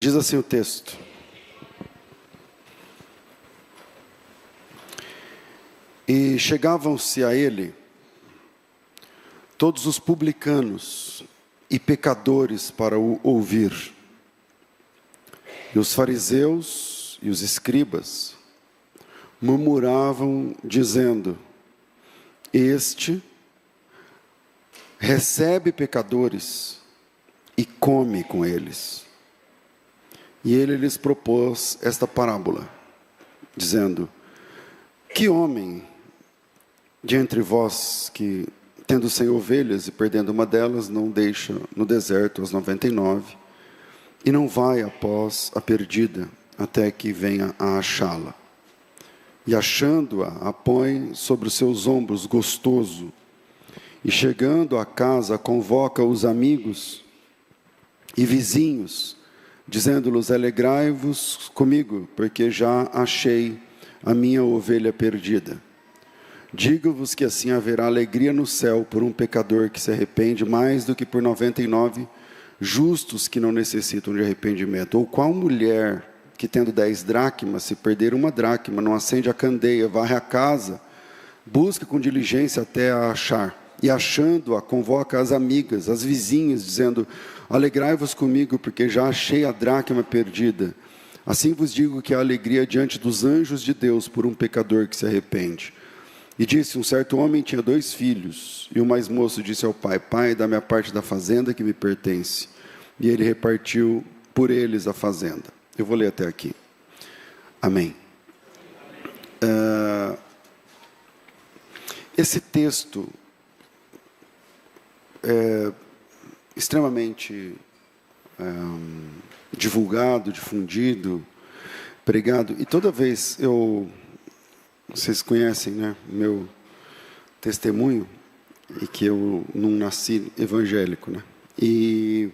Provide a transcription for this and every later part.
Diz assim o texto: e chegavam-se a ele todos os publicanos e pecadores para o ouvir. E os fariseus e os escribas murmuravam, dizendo: este recebe pecadores e come com eles. E ele lhes propôs esta parábola, dizendo: que homem de entre vós que, tendo 100 ovelhas e perdendo uma delas, não deixa no deserto as 99 e não vai após a perdida até que venha a achá-la? E achando-a, a põe sobre os seus ombros gostoso, e chegando à casa convoca os amigos e vizinhos, dizendo-lhes: alegrai-vos comigo, porque já achei a minha ovelha perdida. Digo-vos que assim haverá alegria no céu por um pecador que se arrepende, mais do que por 99 justos que não necessitam de arrependimento. Ou qual mulher que, tendo 10 dracmas, se perder uma dracma, não acende a candeia, varre a casa, busca com diligência até a achar, e achando-a, convoca as amigas, as vizinhas, dizendo: alegrai-vos comigo, porque já achei a dracma perdida. Assim vos digo que há alegria diante dos anjos de Deus por um pecador que se arrepende. E disse: um certo homem tinha 2 filhos, e o mais moço disse ao pai: pai, dá-me a parte da fazenda que me pertence. E ele repartiu por eles a fazenda. Eu vou ler até aqui. Amém. Esse texto é extremamente divulgado, difundido, pregado. E toda vez vocês conhecem, né, meu testemunho, e que eu não nasci evangélico, né? E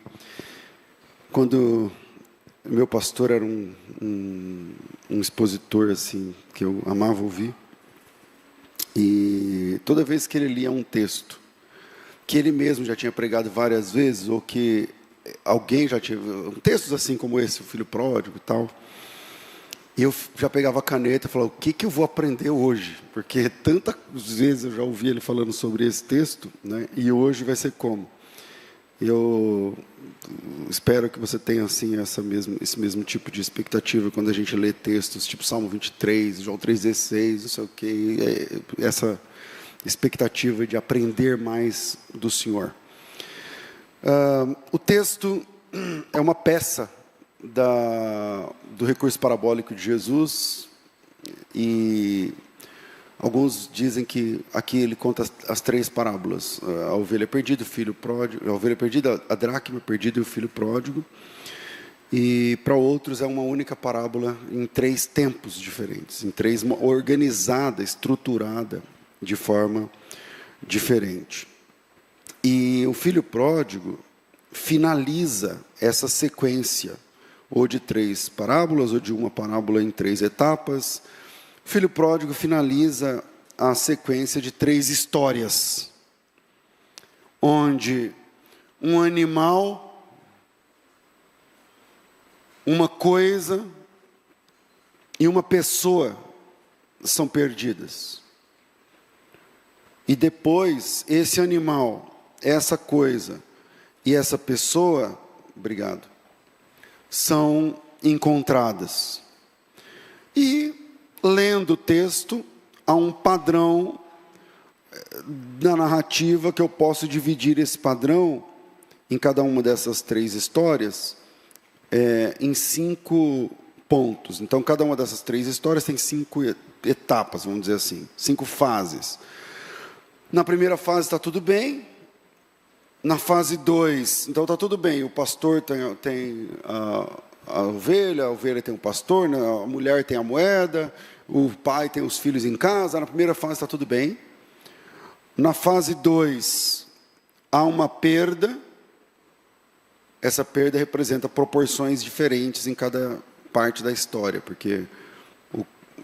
quando meu pastor era um expositor assim que eu amava ouvir, e toda vez que ele lia um texto que ele mesmo já tinha pregado várias vezes, ou que alguém já tinha, textos assim como esse, o filho pródigo e tal, e eu já pegava a caneta e falava: o que eu vou aprender hoje? Porque tantas vezes eu já ouvi ele falando sobre esse texto, né? E hoje vai ser como? Eu espero que você tenha assim esse mesmo tipo de expectativa quando a gente lê textos tipo Salmo 23, João 3,16, não sei o quê, essa expectativa de aprender mais do Senhor. O texto é uma peça do recurso parabólico de Jesus, e alguns dizem que aqui ele conta as 3 parábolas: a ovelha perdida, o filho pródigo, a ovelha perdida, a dracma perdida e o filho pródigo. E para outros é uma única parábola em 3 tempos diferentes, organizada, estruturada de forma diferente. E o filho pródigo finaliza essa sequência, ou de 3 parábolas, ou de uma parábola em 3 etapas. O filho pródigo finaliza a sequência de 3 histórias, onde um animal, uma coisa e uma pessoa são perdidas. E depois, esse animal, essa coisa e essa pessoa, são encontradas. E, lendo o texto, há um padrão na narrativa que eu posso dividir esse padrão em cada uma dessas 3 histórias em 5 pontos. Então, cada uma dessas 3 histórias tem 5 etapas, vamos dizer assim, 5 fases. Na primeira fase está tudo bem. Na fase 2, então está tudo bem, o pastor tem a ovelha tem o pastor, né? A mulher tem a moeda, o pai tem os filhos em casa. Na primeira fase está tudo bem. Na fase 2, há uma perda. Essa perda representa proporções diferentes em cada parte da história, porque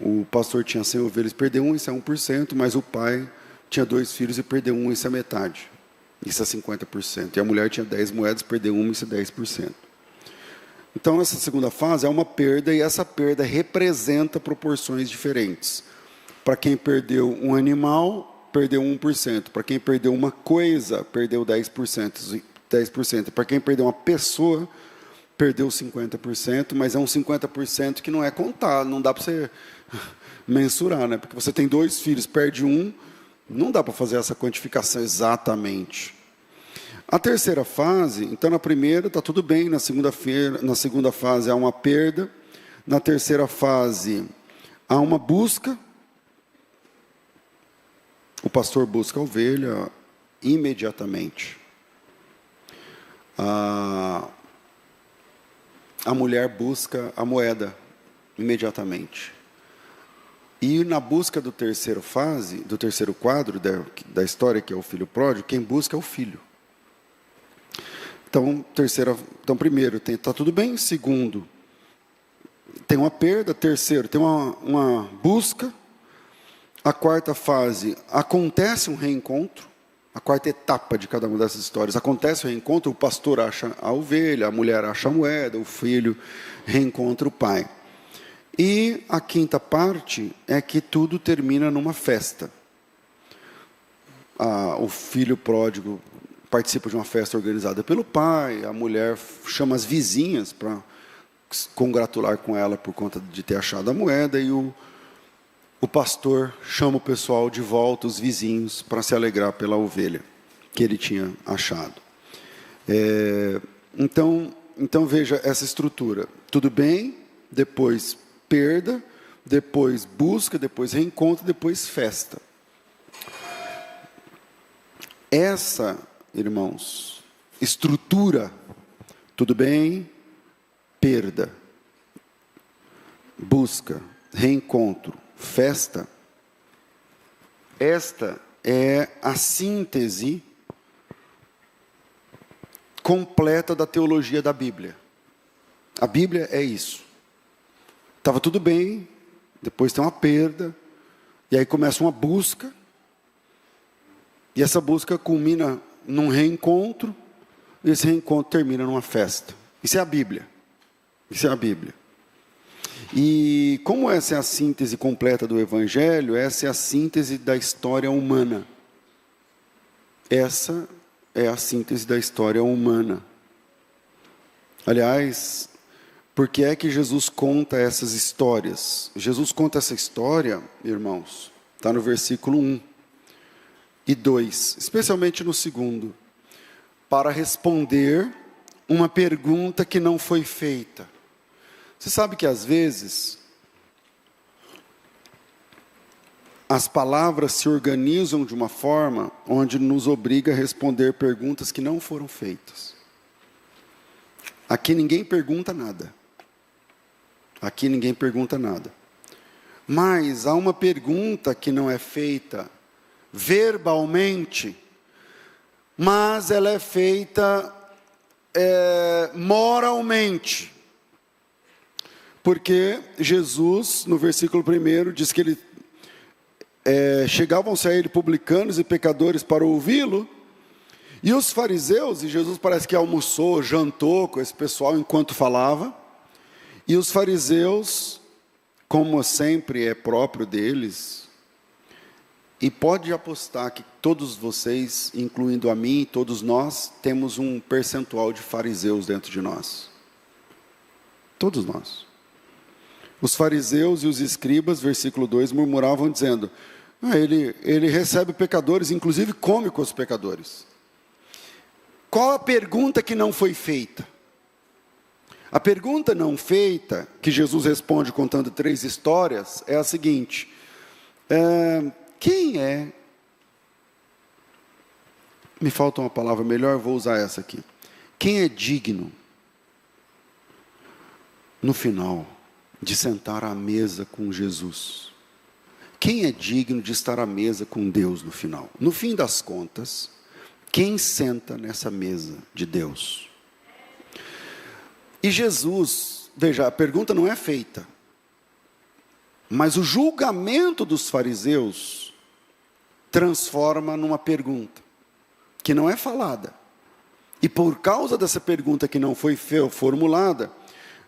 o pastor tinha 100 ovelhas, perdeu 1, isso é 1%, mas o pai tinha 2 filhos e perdeu 1, isso é metade. Isso é 50%. E a mulher tinha 10 moedas, perdeu 1, isso é 10%. Então, essa segunda fase é uma perda, e essa perda representa proporções diferentes. Para quem perdeu um animal, perdeu 1%. Para quem perdeu uma coisa, perdeu 10%. 10%. Para quem perdeu uma pessoa, perdeu 50%, mas é um 50% que não é contado, não dá para você mensurar, né? Porque você tem 2 filhos, perde um, não dá para fazer essa quantificação exatamente. A terceira fase, então na primeira está tudo bem, na segunda fase há uma perda, na terceira fase há uma busca, o pastor busca a ovelha imediatamente. A mulher busca a moeda imediatamente. E na busca do terceiro quadro da história, que é o filho pródigo, quem busca é o filho. Então, primeiro, está tudo bem. Segundo, tem uma perda. Terceiro, tem uma busca. A quarta fase, acontece um reencontro. A quarta etapa de cada uma dessas histórias. Acontece o reencontro, o pastor acha a ovelha, a mulher acha a moeda, o filho reencontra o pai. E a quinta parte é que tudo termina numa festa. O filho pródigo participa de uma festa organizada pelo pai, a mulher chama as vizinhas para congratular com ela por conta de ter achado a moeda, e o pastor chama o pessoal de volta, os vizinhos, para se alegrar pela ovelha que ele tinha achado. Então veja essa estrutura. Tudo bem, depois perda, depois busca, depois reencontro, depois festa. Essa, irmãos, estrutura, tudo bem, perda, busca, reencontro, festa, esta é a síntese completa da teologia da Bíblia. A Bíblia é isso. Estava tudo bem, depois tem uma perda, e aí começa uma busca, e essa busca culmina num reencontro, e esse reencontro termina numa festa. Isso é a Bíblia. Isso é a Bíblia. E como essa é a síntese completa do Evangelho, essa é a síntese da história humana. Essa é a síntese da história humana. Aliás, por que é que Jesus conta essas histórias? Jesus conta essa história, irmãos, está no versículo 1 e 2, especialmente no segundo, para responder uma pergunta que não foi feita. Você sabe que às vezes as palavras se organizam de uma forma onde nos obriga a responder perguntas que não foram feitas. Aqui ninguém pergunta nada. Aqui ninguém pergunta nada. Mas há uma pergunta que não é feita verbalmente, mas ela é feita moralmente. Porque Jesus, no versículo 1, diz que chegavam-se a ele publicanos e pecadores para ouvi-lo, e os fariseus, e Jesus parece que almoçou, jantou com esse pessoal enquanto falava, e os fariseus, como sempre é próprio deles, e pode apostar que todos vocês, incluindo a mim, todos nós, temos um percentual de fariseus dentro de nós. Todos nós. Os fariseus e os escribas, versículo 2, murmuravam dizendo, ele recebe pecadores, inclusive come com os pecadores. Qual a pergunta que não foi feita? A pergunta não feita, que Jesus responde contando 3 histórias, é a seguinte: quem é? Me falta uma palavra melhor, vou usar essa aqui. Quem é digno, no final, de sentar à mesa com Jesus? Quem é digno de estar à mesa com Deus no final? No fim das contas, quem senta nessa mesa de Deus? E Jesus, veja, a pergunta não é feita, mas o julgamento dos fariseus transforma numa pergunta, que não é falada. E por causa dessa pergunta que não foi formulada,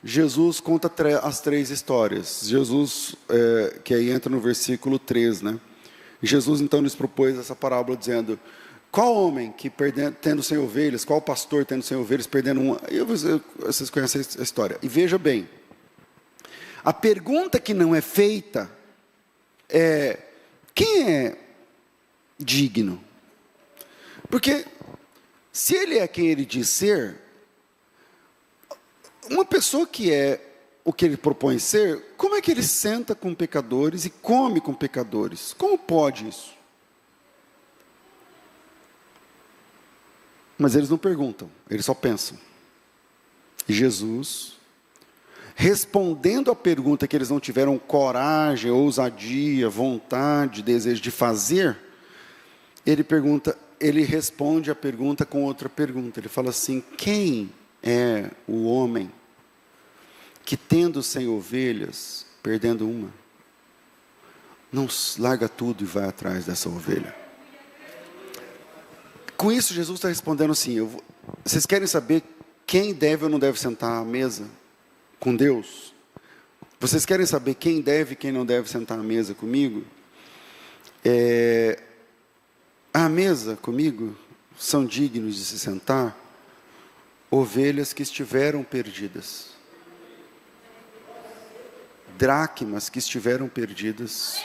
Jesus conta as 3 histórias. Jesus, que aí entra no versículo 3, né? Jesus então lhes propôs essa parábola dizendo: qual homem que tendo 100 ovelhas, qual pastor tendo 100 ovelhas, perdendo uma? Vocês conhecem a história. E veja bem, a pergunta que não é feita é: quem é digno? Porque se ele é quem ele diz ser, uma pessoa que é o que ele propõe ser, como é que ele senta com pecadores e come com pecadores? Como pode isso? Mas eles não perguntam, eles só pensam. E Jesus, respondendo à pergunta que eles não tiveram coragem, ousadia, vontade, desejo de fazer, ele responde a pergunta com outra pergunta. Ele fala assim: quem é o homem que, tendo 100 ovelhas, perdendo uma, não larga tudo e vai atrás dessa ovelha? Com isso, Jesus está respondendo assim: vocês querem saber quem deve ou não deve sentar à mesa com Deus? Vocês querem saber quem deve e quem não deve sentar à mesa comigo? À mesa comigo são dignos de se sentar ovelhas que estiveram perdidas, dracmas que estiveram perdidas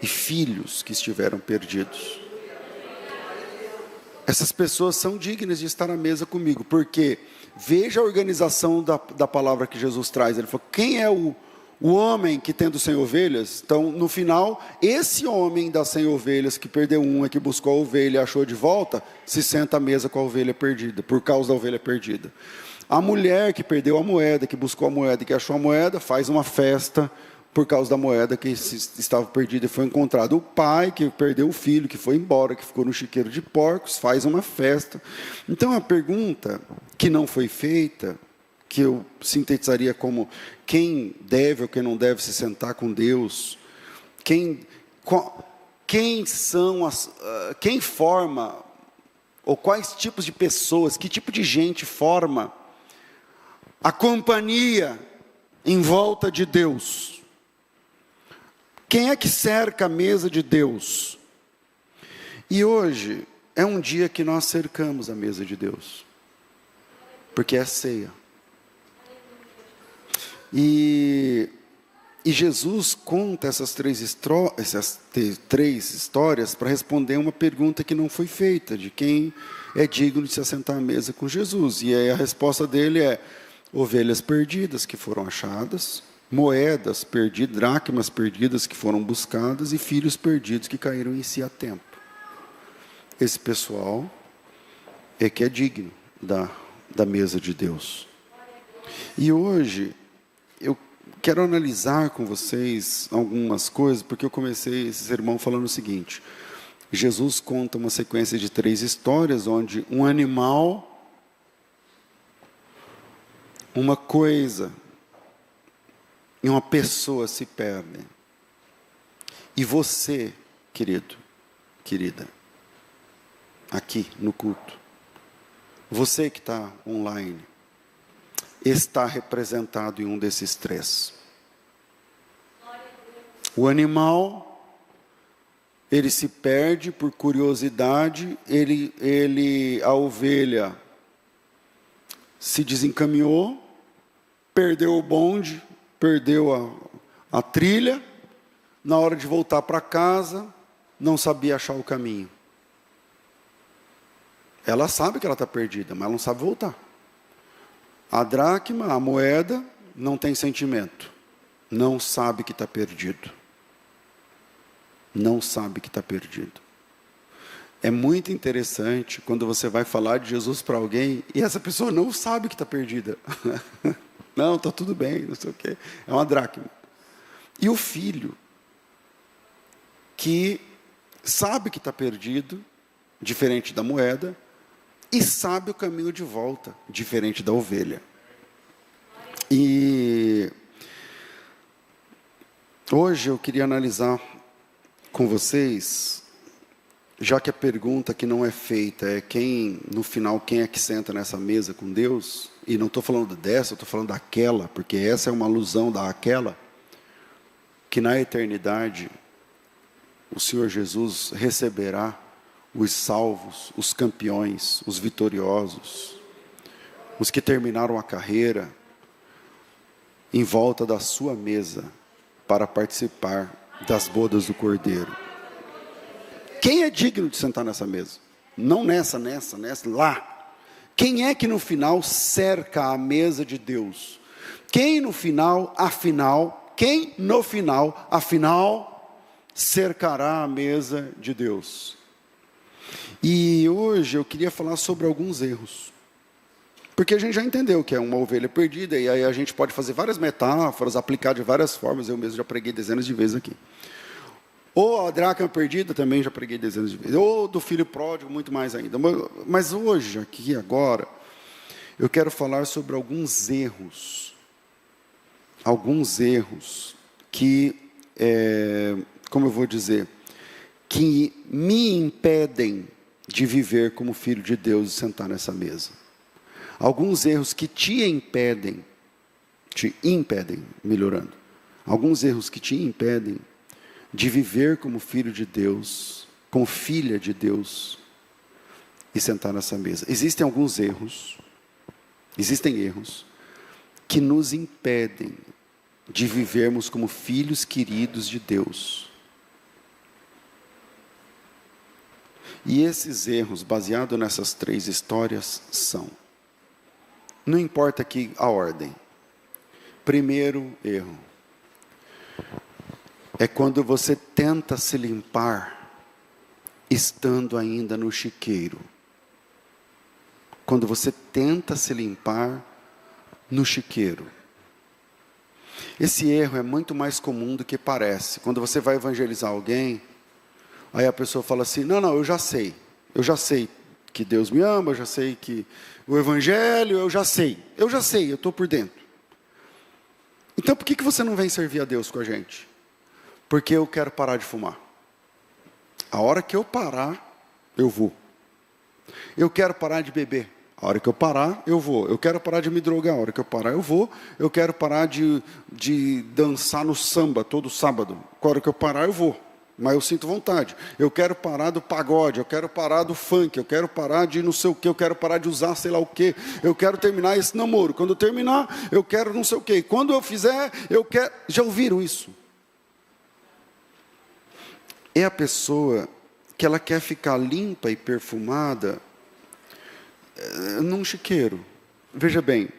e filhos que estiveram perdidos. Essas pessoas são dignas de estar à mesa comigo, porque veja a organização da palavra que Jesus traz. Ele falou: quem é o homem que tendo 100 ovelhas? Então, no final, esse homem das 100 ovelhas que perdeu uma, que buscou a ovelha e achou de volta, se senta à mesa com a ovelha perdida, por causa da ovelha perdida. A mulher que perdeu a moeda, que buscou a moeda e que achou a moeda, faz uma festa por causa da moeda que estava perdida e foi encontrada. O pai que perdeu o filho, que foi embora, que ficou no chiqueiro de porcos, faz uma festa. Então, a pergunta que não foi feita, que eu sintetizaria como: quem deve ou quem não deve se sentar com Deus? Quem forma, ou quais tipos de pessoas, que tipo de gente forma a companhia em volta de Deus? Quem é que cerca a mesa de Deus? E hoje é um dia que nós cercamos a mesa de Deus, porque é ceia. E Jesus conta essas três histórias para responder uma pergunta que não foi feita, de quem é digno de se assentar à mesa com Jesus. E aí a resposta dele é: ovelhas perdidas que foram achadas, moedas perdidas, dracmas perdidas que foram buscadas e filhos perdidos que caíram em si a tempo. Esse pessoal é que é digno da mesa de Deus. E hoje eu quero analisar com vocês algumas coisas, porque eu comecei esse sermão falando o seguinte: Jesus conta uma sequência de 3 histórias, onde um animal, uma coisa e uma pessoa se perdem. E você, querido, querida, aqui no culto, você que está online, está representado em um desses 3. O animal, ele se perde por curiosidade, a ovelha se desencaminhou, perdeu o bonde, perdeu a trilha, na hora de voltar para casa, não sabia achar o caminho. Ela sabe que ela está perdida, mas ela não sabe voltar. A dracma, a moeda, não tem sentimento, não sabe que está perdido. Não sabe que está perdido. É muito interessante quando você vai falar de Jesus para alguém e essa pessoa não sabe que está perdida. Não, está tudo bem, não sei o quê. É uma dracma. E o filho, que sabe que está perdido, diferente da moeda, e sabe o caminho de volta, diferente da ovelha. E hoje eu queria analisar com vocês, já que a pergunta que não é feita é no final, quem é que senta nessa mesa com Deus? e não estou falando dessa, estou falando daquela, porque essa é uma alusão daquela, que na eternidade o Senhor Jesus receberá os salvos, os campeões, os vitoriosos, os que terminaram a carreira, em volta da sua mesa, para participar das bodas do Cordeiro. Quem é digno de sentar nessa mesa? Não nessa, lá. Quem é que no final cerca a mesa de Deus? Quem no final, afinal, cercará a mesa de Deus? E hoje eu queria falar sobre alguns erros. Porque a gente já entendeu que é uma ovelha perdida, e aí a gente pode fazer várias metáforas, aplicar de várias formas. Eu mesmo já preguei dezenas de vezes aqui. Ou a dracma perdida, também já preguei dezenas de vezes. Ou do filho pródigo, muito mais ainda. Mas hoje, aqui agora, eu quero falar sobre alguns erros. Alguns erros que, como eu vou dizer, que me impedem de viver como filho de Deus e sentar nessa mesa. Alguns erros que te impedem, melhorando. Alguns erros que te impedem de viver como filho de Deus, como filha de Deus, e sentar nessa mesa. Existem erros que nos impedem de vivermos como filhos queridos de Deus. E esses erros, baseados nessas 3 histórias, são: não importa aqui a ordem. Primeiro erro é quando você tenta se limpar estando ainda no chiqueiro. Quando você tenta se limpar no chiqueiro. Esse erro é muito mais comum do que parece. Quando você vai evangelizar alguém, aí a pessoa fala assim: não, eu já sei que Deus me ama, eu já sei que o evangelho, eu já sei, eu estou por dentro. Então por que você não vem servir a Deus com a gente? Porque eu quero parar de fumar. A hora que eu parar, eu vou. Eu quero parar de beber. A hora que eu parar, eu vou. Eu quero parar de me drogar. A hora que eu parar, eu vou. Eu quero parar de dançar no samba todo sábado. A hora que eu parar, eu vou. Mas eu sinto vontade. Eu quero parar do pagode, eu quero parar do funk, eu quero parar de não sei o que, eu quero parar de usar sei lá o que, eu quero terminar esse namoro. Quando eu terminar, eu quero não sei o que. Quando eu fizer, eu quero... Já ouviram isso? É a pessoa que ela quer ficar limpa e perfumada num chiqueiro. Veja bem,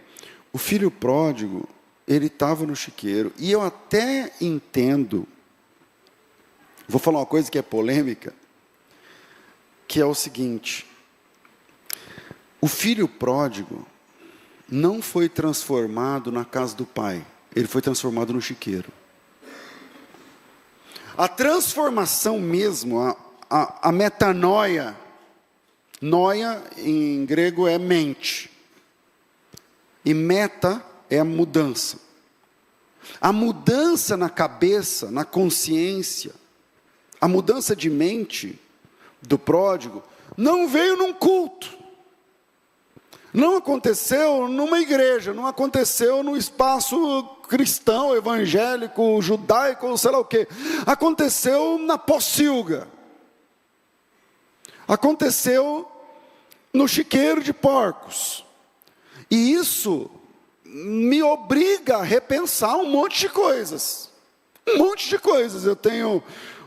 o filho pródigo, ele estava no chiqueiro, e eu até entendo, vou falar uma coisa que é polêmica, que é o seguinte: o filho pródigo não foi transformado na casa do pai, ele foi transformado no chiqueiro. A transformação mesmo, a metanoia, noia em grego é mente, e meta é a mudança. A mudança na cabeça, na consciência, a mudança de mente do pródigo não veio num culto, não aconteceu numa igreja, não aconteceu no espaço cristão, evangélico, judaico, sei lá o quê. Aconteceu na pocilga. Aconteceu no chiqueiro de porcos. E isso me obriga a repensar um monte de coisas. Um monte de coisas. Eu tenho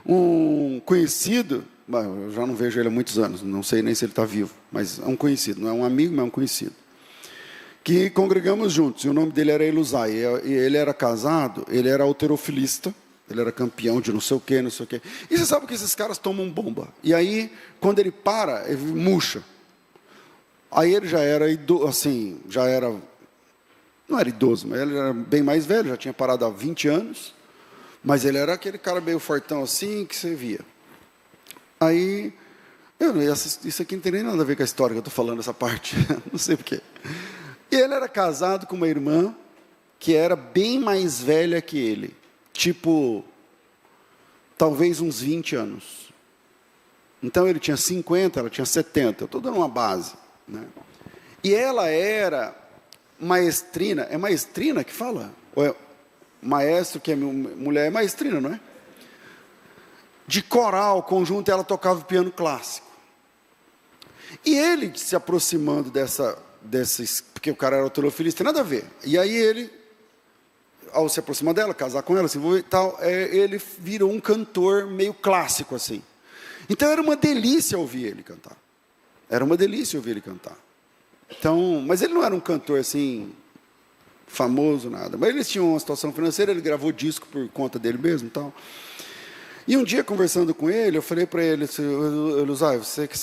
um conhecido, eu já não vejo ele há muitos anos, não sei nem se ele está vivo, mas é um conhecido, não é um amigo, mas é um conhecido, que congregamos juntos, e o nome dele era Elusai, e ele era casado, ele era halterofilista, ele era campeão de não sei o quê, e você sabe que esses caras tomam bomba, e aí, quando ele para, ele murcha, aí ele já era assim, não era idoso, mas ele era bem mais velho, já tinha parado há 20 anos, mas ele era aquele cara meio fortão assim, que você via. Aí, isso aqui não tem nem nada a ver com a história que eu estou falando, essa parte, não sei porquê. E ele era casado com uma irmã que era bem mais velha que ele, tipo, talvez uns 20 anos. Então ele tinha 50, ela tinha 70, eu estou dando uma base, né? E ela era maestrina, é maestrina que fala? Ou é maestro, que é mulher, é maestrina, não é? De coral, conjunto, ela tocava piano clássico. E ele se aproximando porque o cara era autorofilista, tem nada a ver. E aí ele, ao se aproximar dela, casar com ela, se envolver e tal, ele virou um cantor meio clássico assim. Então era uma delícia ouvir ele cantar. Era uma delícia ouvir ele cantar. Então, mas ele não era um cantor assim, famoso, nada. Mas eles tinham uma situação financeira, ele gravou disco por conta dele mesmo e tal. E um dia, conversando com ele, eu falei para ele, Elusai, você que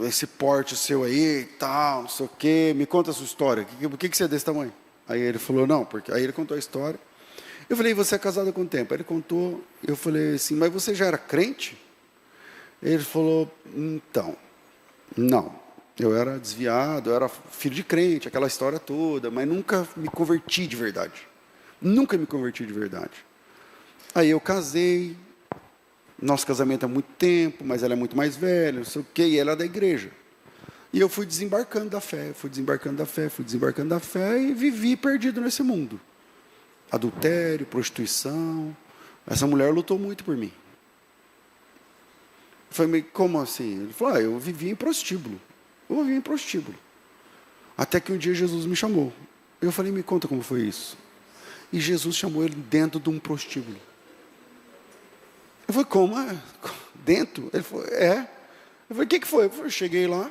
esse porte seu aí e tal, não sei o quê, me conta a sua história. Por que você é desse tamanho? Aí ele falou, não, porque... Aí ele contou a história. Eu falei, você é casado há quanto tempo? Aí ele contou, eu falei assim, mas você já era crente? Ele falou, então, não, eu era desviado, eu era filho de crente, aquela história toda, mas nunca me converti de verdade. Nunca me converti de verdade. Aí eu casei, nosso casamento há muito tempo, mas ela é muito mais velha, não sei o quê, e ela é da igreja. E eu fui desembarcando da fé, fui desembarcando da fé e vivi perdido nesse mundo. Adultério, prostituição. Essa mulher lutou muito por mim. Eu falei, como assim? Ele falou, eu vivi em prostíbulo. Eu vivi em prostíbulo. Até que um dia Jesus me chamou. Eu falei, me conta como foi isso. E Jesus chamou ele dentro de um prostíbulo. Eu falei, como? Dentro? Ele falou, é. Eu falei, o que foi? Eu cheguei lá,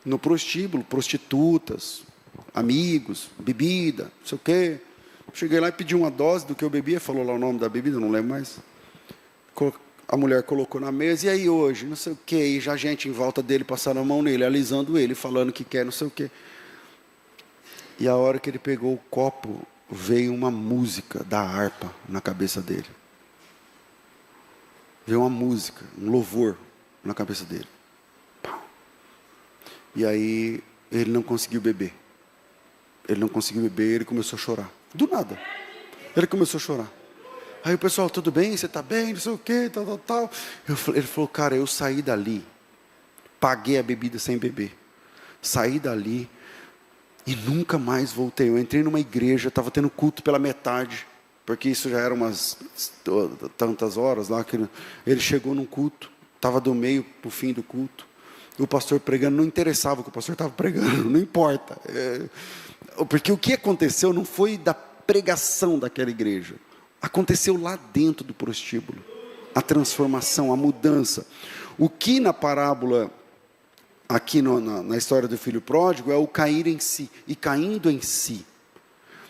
no prostíbulo, prostitutas, amigos, bebida, não sei o quê. Cheguei lá e pedi uma dose do que eu bebia, falou lá o nome da bebida, não lembro mais. A mulher colocou na mesa, e aí hoje, não sei o quê, e já gente em volta dele passando a mão nele, alisando ele, falando que quer, não sei o quê. E a hora que ele pegou o copo, veio uma música da harpa na cabeça dele. Veio uma música, um louvor na cabeça dele. E aí ele não conseguiu beber. Ele não conseguiu beber, ele começou a chorar. Do nada. Ele começou a chorar. Aí o pessoal, tudo bem? Você está bem? Não sei o quê, tal. Ele falou, cara, eu saí dali, paguei a bebida sem beber. Saí dali e nunca mais voltei. Eu entrei numa igreja, estava tendo culto pela metade, porque isso já era umas tantas horas lá, que ele chegou num culto, estava do meio para o fim do culto. O pastor pregando, não interessava o que o pastor estava pregando, não importa. Porque o que aconteceu não foi da pregação daquela igreja. Aconteceu lá dentro do prostíbulo. A transformação, a mudança. O que na parábola, aqui na história do filho pródigo, é o cair em si. E caindo em si.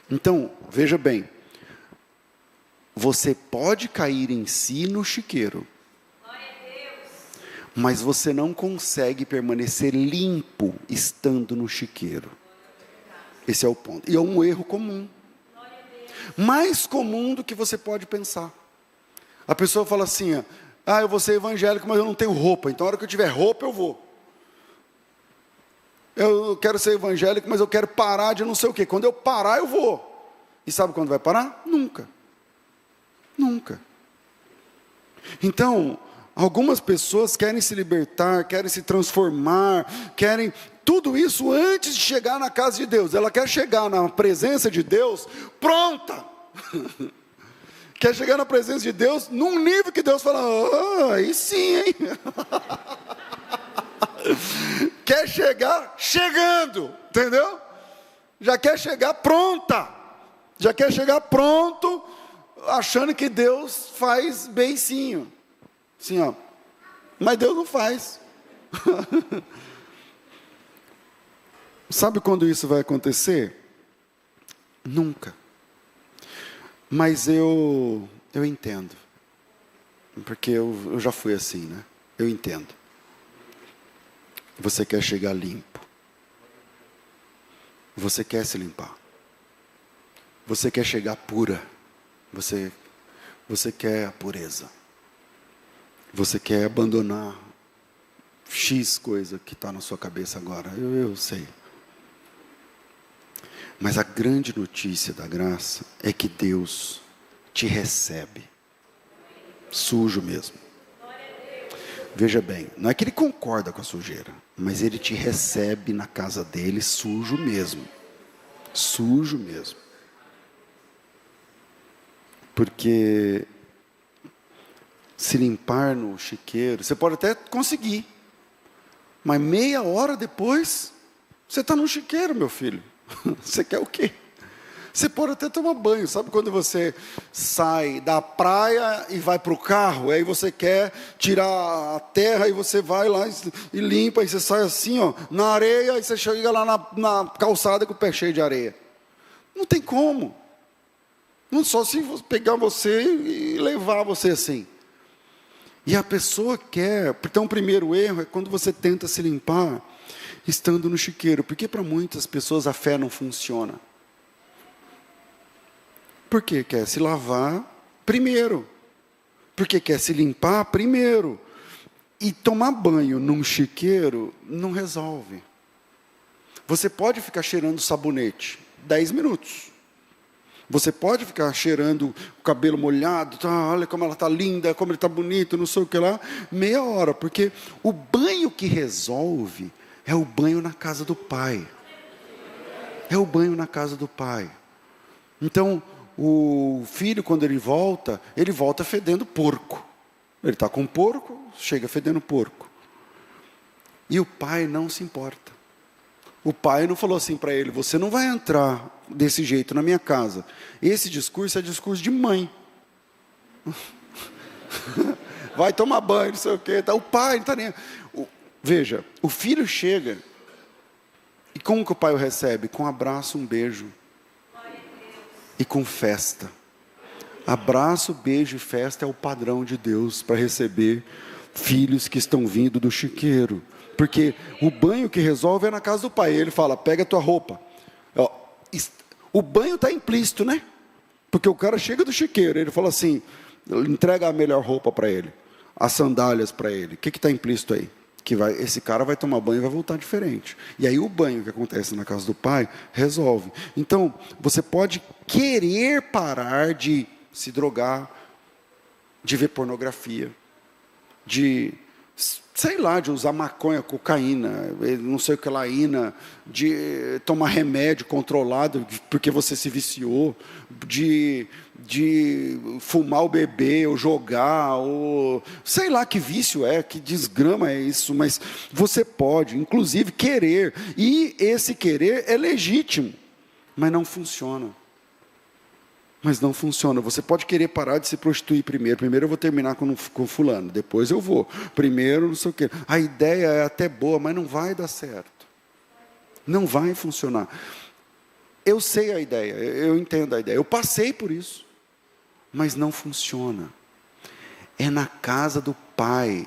Então, veja bem. Você pode cair em si no chiqueiro. Mas você não consegue permanecer limpo estando no chiqueiro. Esse é o ponto. E é um erro comum. Mais comum do que você pode pensar. A pessoa fala assim, eu vou ser evangélico, mas eu não tenho roupa. Então, na hora que eu tiver roupa, eu vou. Eu quero ser evangélico, mas eu quero parar de não sei o quê. Quando eu parar, eu vou. E sabe quando vai parar? Nunca. Nunca. Então, algumas pessoas querem se libertar, querem se transformar, querem tudo isso antes de chegar na casa de Deus. Ela quer chegar na presença de Deus pronta. Quer chegar na presença de Deus num nível que Deus fala, aí sim, hein? Quer chegar chegando, entendeu? Já quer chegar pronta. Já quer chegar pronto, achando que Deus faz beicinho. Assim, mas Deus não faz. Sabe quando isso vai acontecer? Nunca. Mas eu entendo. Porque eu já fui assim, né? Eu entendo. Você quer chegar limpo. Você quer se limpar. Você quer chegar pura. Você quer a pureza. Você quer abandonar X coisa que está na sua cabeça agora. Eu sei. Mas a grande notícia da graça é que Deus te recebe. Sujo mesmo. Veja bem, não é que ele concorda com a sujeira, mas ele te recebe na casa dele sujo mesmo. Sujo mesmo. Porque se limpar no chiqueiro, você pode até conseguir, mas meia hora depois, você está no chiqueiro, meu filho. Você quer o quê? Você pode até tomar banho, sabe quando você sai da praia e vai para o carro, aí você quer tirar a terra e você vai lá e limpa, e você sai assim, ó, na areia, e você chega lá na calçada com o pé cheio de areia. Não tem como. Não só se pegar você e levar você assim. E a pessoa quer, então o primeiro erro é quando você tenta se limpar estando no chiqueiro, porque para muitas pessoas a fé não funciona. Porque quer se lavar primeiro. Porque quer se limpar primeiro. E tomar banho num chiqueiro não resolve. Você pode ficar cheirando sabonete 10 minutos. Você pode ficar cheirando o cabelo molhado, olha como ela está linda, como ele está bonito, não sei o que lá, meia hora. Porque o banho que resolve é o banho na casa do Pai. É o banho na casa do Pai. Então, o filho, quando ele volta fedendo porco. Ele está com porco, chega fedendo porco. E o pai não se importa. O pai não falou assim para ele: você não vai entrar desse jeito na minha casa. Esse discurso é discurso de mãe. Vai tomar banho, não sei o quê. O pai não está nem... Veja, o filho chega, e como que o pai o recebe? Com um abraço, um beijo. E com festa. Abraço, beijo e festa é o padrão de Deus para receber filhos que estão vindo do chiqueiro. Porque o banho que resolve é na casa do pai. Ele fala: pega a tua roupa. O banho está implícito, né? Porque o cara chega do chiqueiro, ele fala assim, entrega a melhor roupa para ele, as sandálias para ele. O que está implícito aí? Que esse cara vai tomar banho e vai voltar diferente. E aí o banho que acontece na casa do pai resolve. Então, você pode querer parar de se drogar, de ver pornografia, de, sei lá, de usar maconha, cocaína, não sei o que lá, de tomar remédio controlado porque você se viciou, de fumar ou beber, ou jogar, ou sei lá que vício é, que desgrama é isso, mas você pode, inclusive, querer, e esse querer é legítimo, mas não funciona. Mas não funciona. Você pode querer parar de se prostituir primeiro. Primeiro eu vou terminar com fulano, depois eu vou. Primeiro não sei o quê. A ideia é até boa, mas não vai dar certo. Não vai funcionar. Eu sei a ideia, eu entendo a ideia. Eu passei por isso. Mas não funciona. É na casa do Pai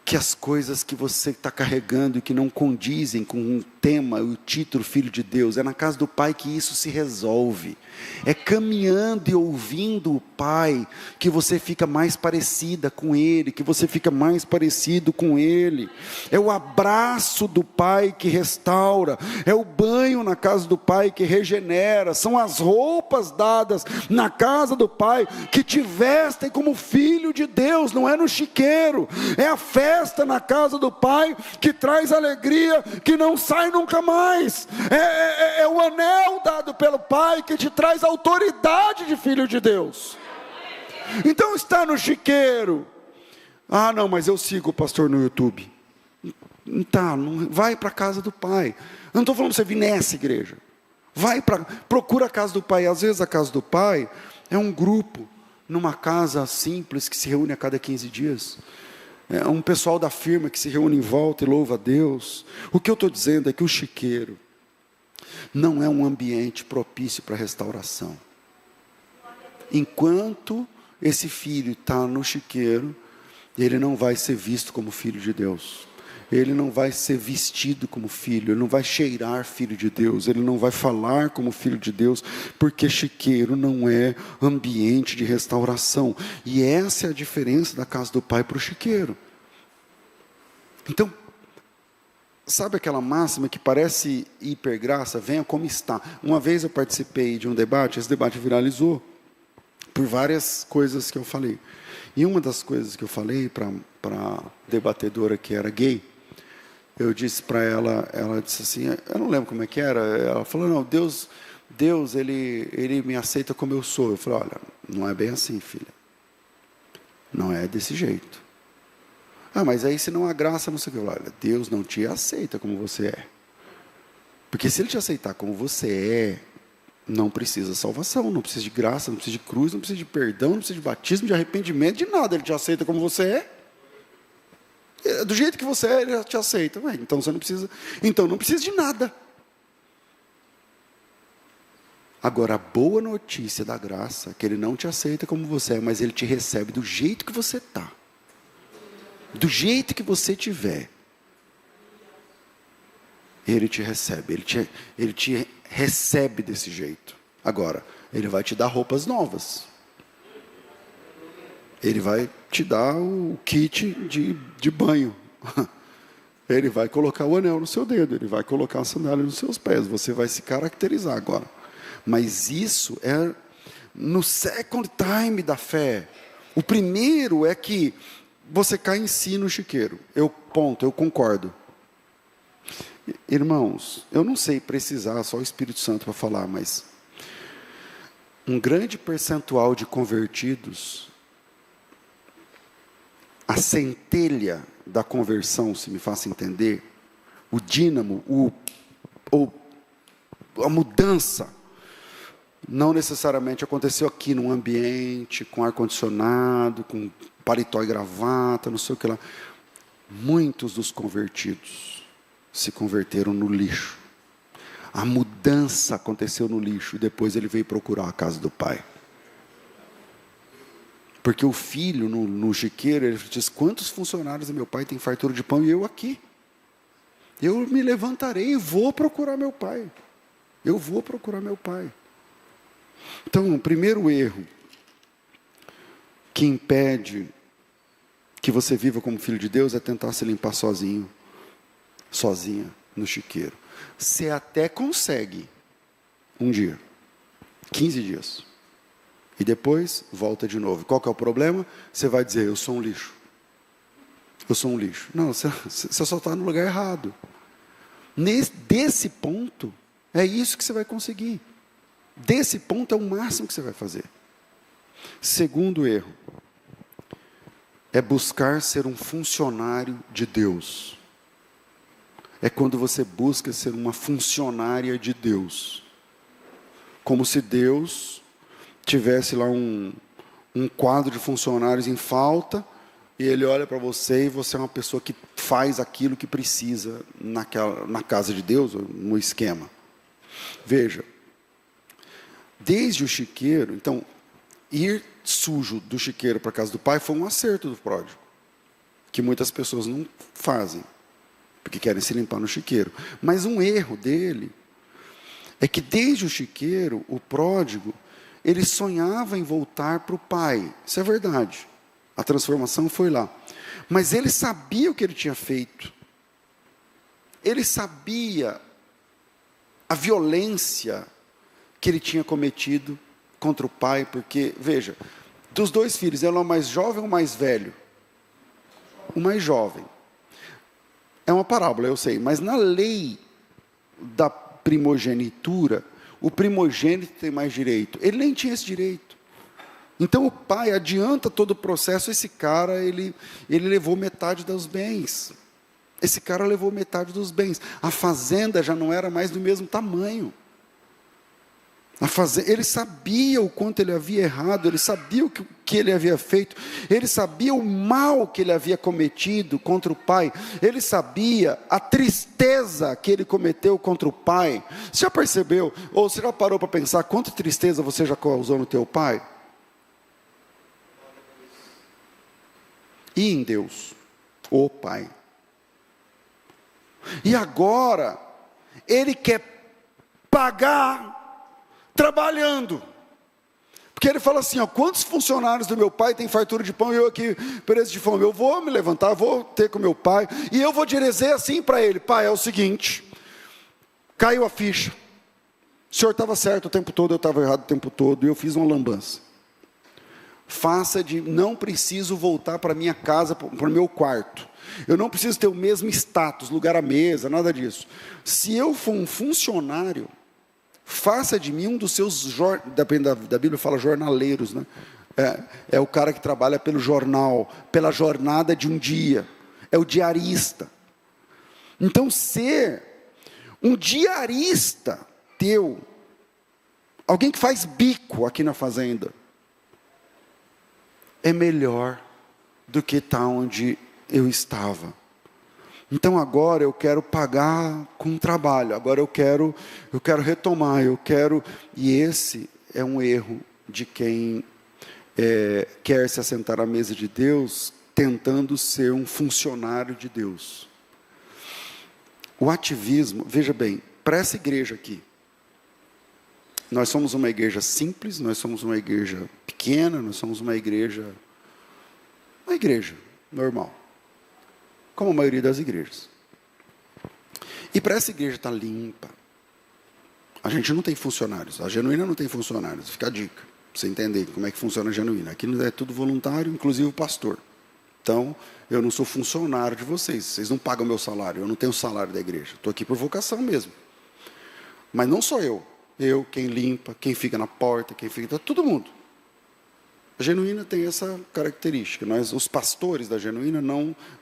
que as coisas que você está carregando e que não condizem com o tema, o título Filho de Deus, é na casa do Pai que isso se resolve. É caminhando e ouvindo o Pai que você fica mais parecida com Ele, que você fica mais parecido com Ele. É o abraço do Pai que restaura, é o banho na casa do Pai que regenera, são as roupas dadas na casa do Pai que te vestem como filho de Deus, não é no chiqueiro, é a festa na casa do Pai que traz alegria que não sai nunca mais. É o anel dado pelo Pai que te traz autoridade de filho de Deus. Então está no chiqueiro. Ah, não, mas eu sigo o pastor no YouTube. Tá, vai para a casa do Pai. Eu não estou falando para você vir nessa igreja. Procura a casa do Pai. Às vezes a casa do Pai é um grupo numa casa simples que se reúne a cada 15 dias. É um pessoal da firma que se reúne em volta e louva a Deus. O que eu estou dizendo é que o chiqueiro não é um ambiente propício para restauração. Enquanto esse filho está no chiqueiro, ele não vai ser visto como filho de Deus. Ele não vai ser vestido como filho, ele não vai cheirar filho de Deus, ele não vai falar como filho de Deus, porque chiqueiro não é ambiente de restauração. E essa é a diferença da casa do Pai para o chiqueiro. Então, sabe aquela máxima que parece hipergraça? Venha como está. Uma vez eu participei de um debate, esse debate viralizou, por várias coisas que eu falei. E uma das coisas que eu falei para a debatedora que era gay, eu disse para ela, ela disse assim, eu não lembro como é que era, ela falou, não, Deus ele me aceita como eu sou. Eu falei, olha, não é bem assim, filha. Não é desse jeito. Ah, mas aí se não há graça, não sei o que. Olha, Deus não te aceita como você é. Porque se Ele te aceitar como você é, não precisa de salvação, não precisa de graça, não precisa de cruz, não precisa de perdão, não precisa de batismo, de arrependimento, de nada. Ele te aceita como você é. Do jeito que você é, Ele te aceita. Ué, então você não precisa. Então não precisa de nada. Agora, a boa notícia da graça é que Ele não te aceita como você é, mas Ele te recebe do jeito que você está. Do jeito que você tiver. Ele te recebe. Ele te recebe desse jeito. Agora, Ele vai te dar roupas novas. Ele vai te dar o kit de banho. Ele vai colocar o anel no seu dedo. Ele vai colocar a sandália nos seus pés. Você vai se caracterizar agora. Mas isso é no second time da fé. O primeiro é que você cai em si no chiqueiro. Eu concordo. Irmãos, eu não sei precisar, só o Espírito Santo para falar, mas um grande percentual de convertidos, a centelha da conversão, se me faça entender, o dínamo, a mudança, não necessariamente aconteceu aqui num ambiente, com ar-condicionado, com paletó e gravata, não sei o que lá. Muitos dos convertidos se converteram no lixo. A mudança aconteceu no lixo, e depois ele veio procurar a casa do pai. Porque o filho, no chiqueiro, ele diz, quantos funcionários do meu pai têm fartura de pão e eu aqui? Eu me levantarei e vou procurar meu pai. Eu vou procurar meu pai. Então, o primeiro erro que impede que você viva como filho de Deus é tentar se limpar sozinho, sozinha, no chiqueiro. Você até consegue um dia, 15 dias. E depois, volta de novo. Qual que é o problema? Você vai dizer, eu sou um lixo. Eu sou um lixo. Não, você só está no lugar errado. Desse ponto, é isso que você vai conseguir. Desse ponto é o máximo que você vai fazer. Segundo erro, é buscar ser um funcionário de Deus. É quando você busca ser uma funcionária de Deus. Como se Deus tivesse lá um quadro de funcionários em falta, e Ele olha para você e você é uma pessoa que faz aquilo que precisa na casa de Deus, no esquema. Veja, desde o chiqueiro, então, ir sujo do chiqueiro para a casa do pai foi um acerto do pródigo, que muitas pessoas não fazem, porque querem se limpar no chiqueiro. Mas um erro dele é que desde o chiqueiro, o pródigo, ele sonhava em voltar para o pai. Isso é verdade. A transformação foi lá. Mas ele sabia o que ele tinha feito. Ele sabia a violência que ele tinha cometido contra o pai, porque, veja, dos dois filhos, ele é o mais jovem ou o mais velho? O mais jovem. É uma parábola, eu sei, mas na lei da primogenitura, o primogênito tem mais direito. Ele nem tinha esse direito. Então o pai adianta todo o processo. Esse cara, ele levou metade dos bens. Esse cara levou metade dos bens. A fazenda já não era mais do mesmo tamanho. Ele sabia o quanto ele havia errado, ele sabia o que ele havia feito, ele sabia o mal que ele havia cometido contra o pai, ele sabia a tristeza que ele cometeu contra o pai. Você já percebeu, ou você já parou para pensar quanta tristeza você já causou no teu pai? E em Deus, o pai. E agora, ele quer pagar trabalhando, porque ele fala assim, ó, quantos funcionários do meu pai têm fartura de pão e eu aqui preso de fome? Eu vou me levantar, vou ter com meu pai, e eu vou dizer assim para ele, pai, é o seguinte, caiu a ficha, o senhor estava certo o tempo todo, eu estava errado o tempo todo, e eu fiz uma lambança. faça de não preciso voltar para minha casa, para o meu quarto. Eu não preciso ter o mesmo status, lugar à mesa, nada disso. Se eu for um funcionário, faça de mim um dos seus, da Bíblia fala jornaleiros, né? É o cara que trabalha pelo jornal, pela jornada de um dia. É o diarista. Então, ser um diarista teu, alguém que faz bico aqui na fazenda, é melhor do que estar onde eu estava. Então agora eu quero pagar com trabalho, agora eu quero retomar, e esse é um erro de quem quer se assentar à mesa de Deus, tentando ser um funcionário de Deus. O ativismo, veja bem, para essa igreja aqui, nós somos uma igreja simples, nós somos uma igreja pequena, nós somos uma igreja normal, como a maioria das igrejas. E para essa igreja estar limpa, a gente não tem funcionários, a Genuína não tem funcionários, fica a dica, para você entender como é que funciona a Genuína. Aqui é tudo voluntário, inclusive o pastor. Então, eu não sou funcionário de vocês não pagam meu salário, eu não tenho salário da igreja, estou aqui por vocação mesmo. Mas não sou eu, quem limpa, quem fica na porta, todo mundo. A Genuína tem essa característica. Nós, os pastores da Genuína,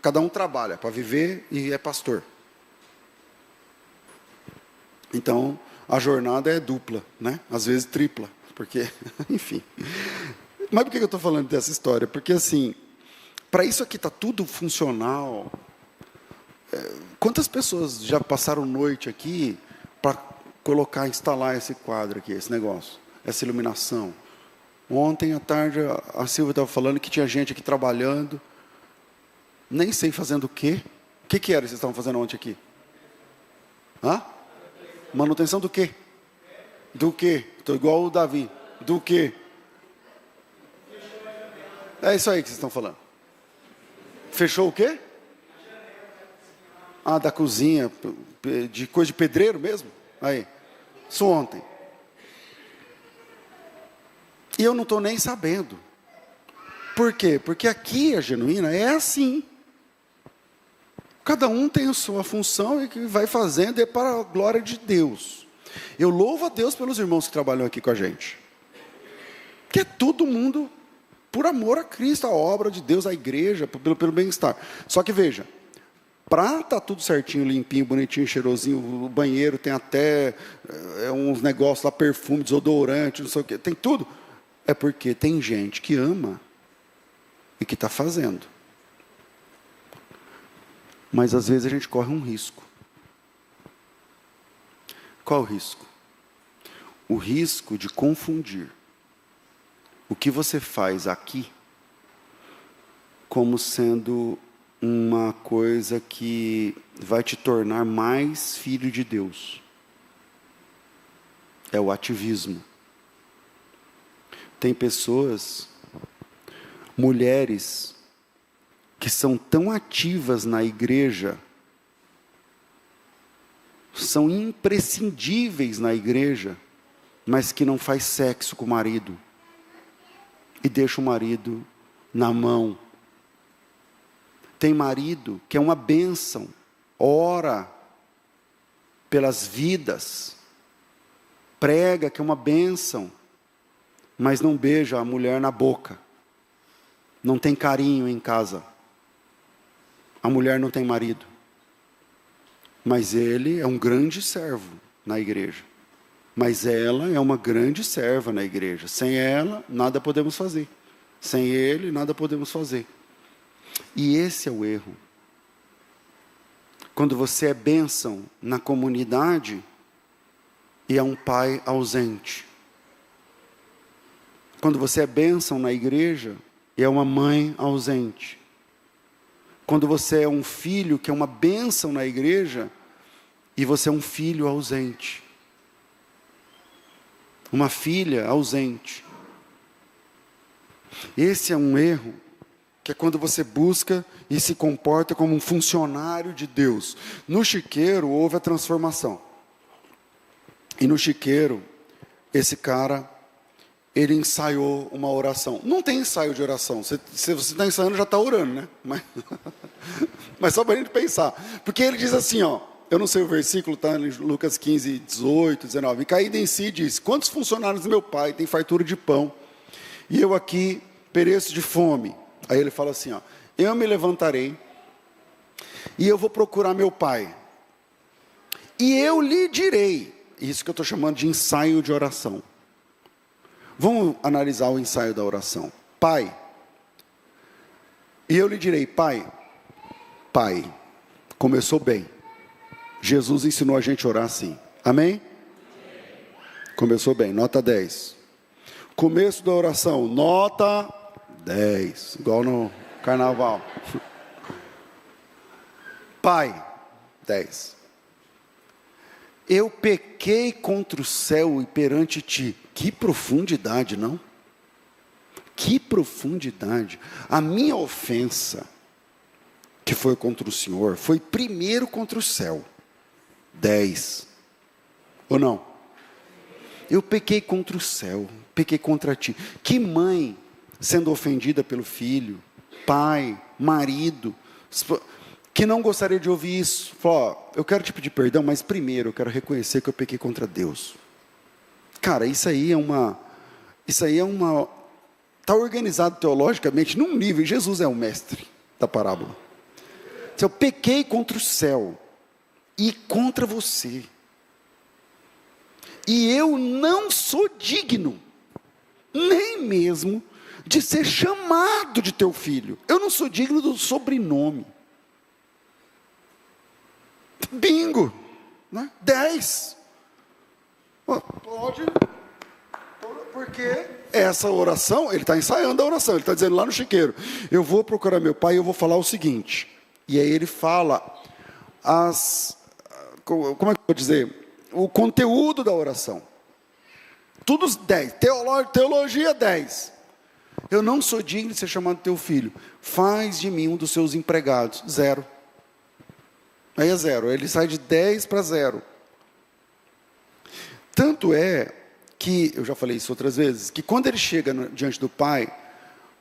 cada um trabalha para viver e é pastor. Então, a jornada é dupla, né? Às vezes tripla, porque, enfim. Mas por que eu estou falando dessa história? Porque, assim, para isso aqui está tudo funcional. Quantas pessoas já passaram noite aqui para instalar esse quadro aqui, esse negócio, essa iluminação? Ontem à tarde a Silvia estava falando que tinha gente aqui trabalhando, nem sei fazendo o quê. O que era que vocês estavam fazendo ontem aqui? Manutenção do quê? Do quê? Estou igual o Davi. Do quê? É isso aí que vocês estão falando. Fechou o quê? Da cozinha, de coisa de pedreiro mesmo? Aí, isso ontem. E eu não estou nem sabendo. Por quê? Porque aqui a Genuína é assim. Cada um tem a sua função e que vai fazendo, é para a glória de Deus. Eu louvo a Deus pelos irmãos que trabalham aqui com a gente. Que é todo mundo por amor a Cristo, a obra de Deus, a igreja, pelo bem-estar. Só que veja, para estar tudo certinho, limpinho, bonitinho, cheirosinho, o banheiro tem até uns negócios lá, perfume, desodorante, não sei o quê, tem tudo. É porque tem gente que ama e que está fazendo. Mas às vezes a gente corre um risco. Qual o risco? O risco de confundir o que você faz aqui como sendo uma coisa que vai te tornar mais filho de Deus. É o ativismo. Tem pessoas, mulheres, que são tão ativas na igreja, são imprescindíveis na igreja, mas que não faz sexo com o marido, e deixa o marido na mão. Tem marido que é uma bênção, ora pelas vidas, prega que é uma bênção, mas não beija a mulher na boca, não tem carinho em casa. A mulher não tem marido, mas ele é um grande servo na igreja, mas ela é uma grande serva na igreja. Sem ela, nada podemos fazer. Sem ele, nada podemos fazer. E esse é o erro. Quando você é bênção na comunidade e é um pai ausente. Quando você é bênção na igreja e é uma mãe ausente. Quando você é um filho que é uma bênção na igreja e você é um filho ausente. Uma filha ausente. Esse é um erro, que é quando você busca e se comporta como um funcionário de Deus. No chiqueiro houve a transformação. E no chiqueiro, esse cara, ele ensaiou uma oração. Não tem ensaio de oração. Se você está ensaiando, já está orando, né? Mas só para a gente pensar. Porque ele diz assim, ó, eu não sei o versículo, está em Lucas 15, 18, 19. E caído em si, diz, quantos funcionários do meu pai têm fartura de pão? E eu aqui pereço de fome. Aí ele fala assim, ó, eu me levantarei e eu vou procurar meu pai. E eu lhe direi, isso que eu estou chamando de ensaio de oração. Vamos analisar o ensaio da oração. Pai, e eu lhe direi, pai, começou bem. Jesus ensinou a gente a orar assim, amém? Começou bem, nota 10. Começo da oração, nota 10, igual no carnaval. Pai, 10. Eu pequei contra o céu e perante ti. Que profundidade, não? Que profundidade. A minha ofensa, que foi contra o Senhor, foi primeiro contra o céu. 10. Ou não? Eu pequei contra o céu, pequei contra ti. Que mãe, sendo ofendida pelo filho, pai, marido, que não gostaria de ouvir isso, fala, ó, eu quero te pedir perdão, mas primeiro eu quero reconhecer que eu pequei contra Deus. Cara, isso aí é uma, está organizado teologicamente num nível, Jesus é o mestre da parábola. Eu pequei contra o céu e contra você. E eu não sou digno, nem mesmo de ser chamado de teu filho. Eu não sou digno do sobrenome. Bingo, né? 10. Pode, porque essa oração, ele está ensaiando a oração, ele está dizendo lá no chiqueiro, eu vou procurar meu pai e eu vou falar o seguinte, e aí ele fala, como é que eu vou dizer, o conteúdo da oração, tudo 10, teologia 10, eu não sou digno de ser chamado teu filho, faz de mim um dos seus empregados, 0, aí é 0, ele sai de 10 para 0, tanto é que, eu já falei isso outras vezes, que quando ele chega diante do pai,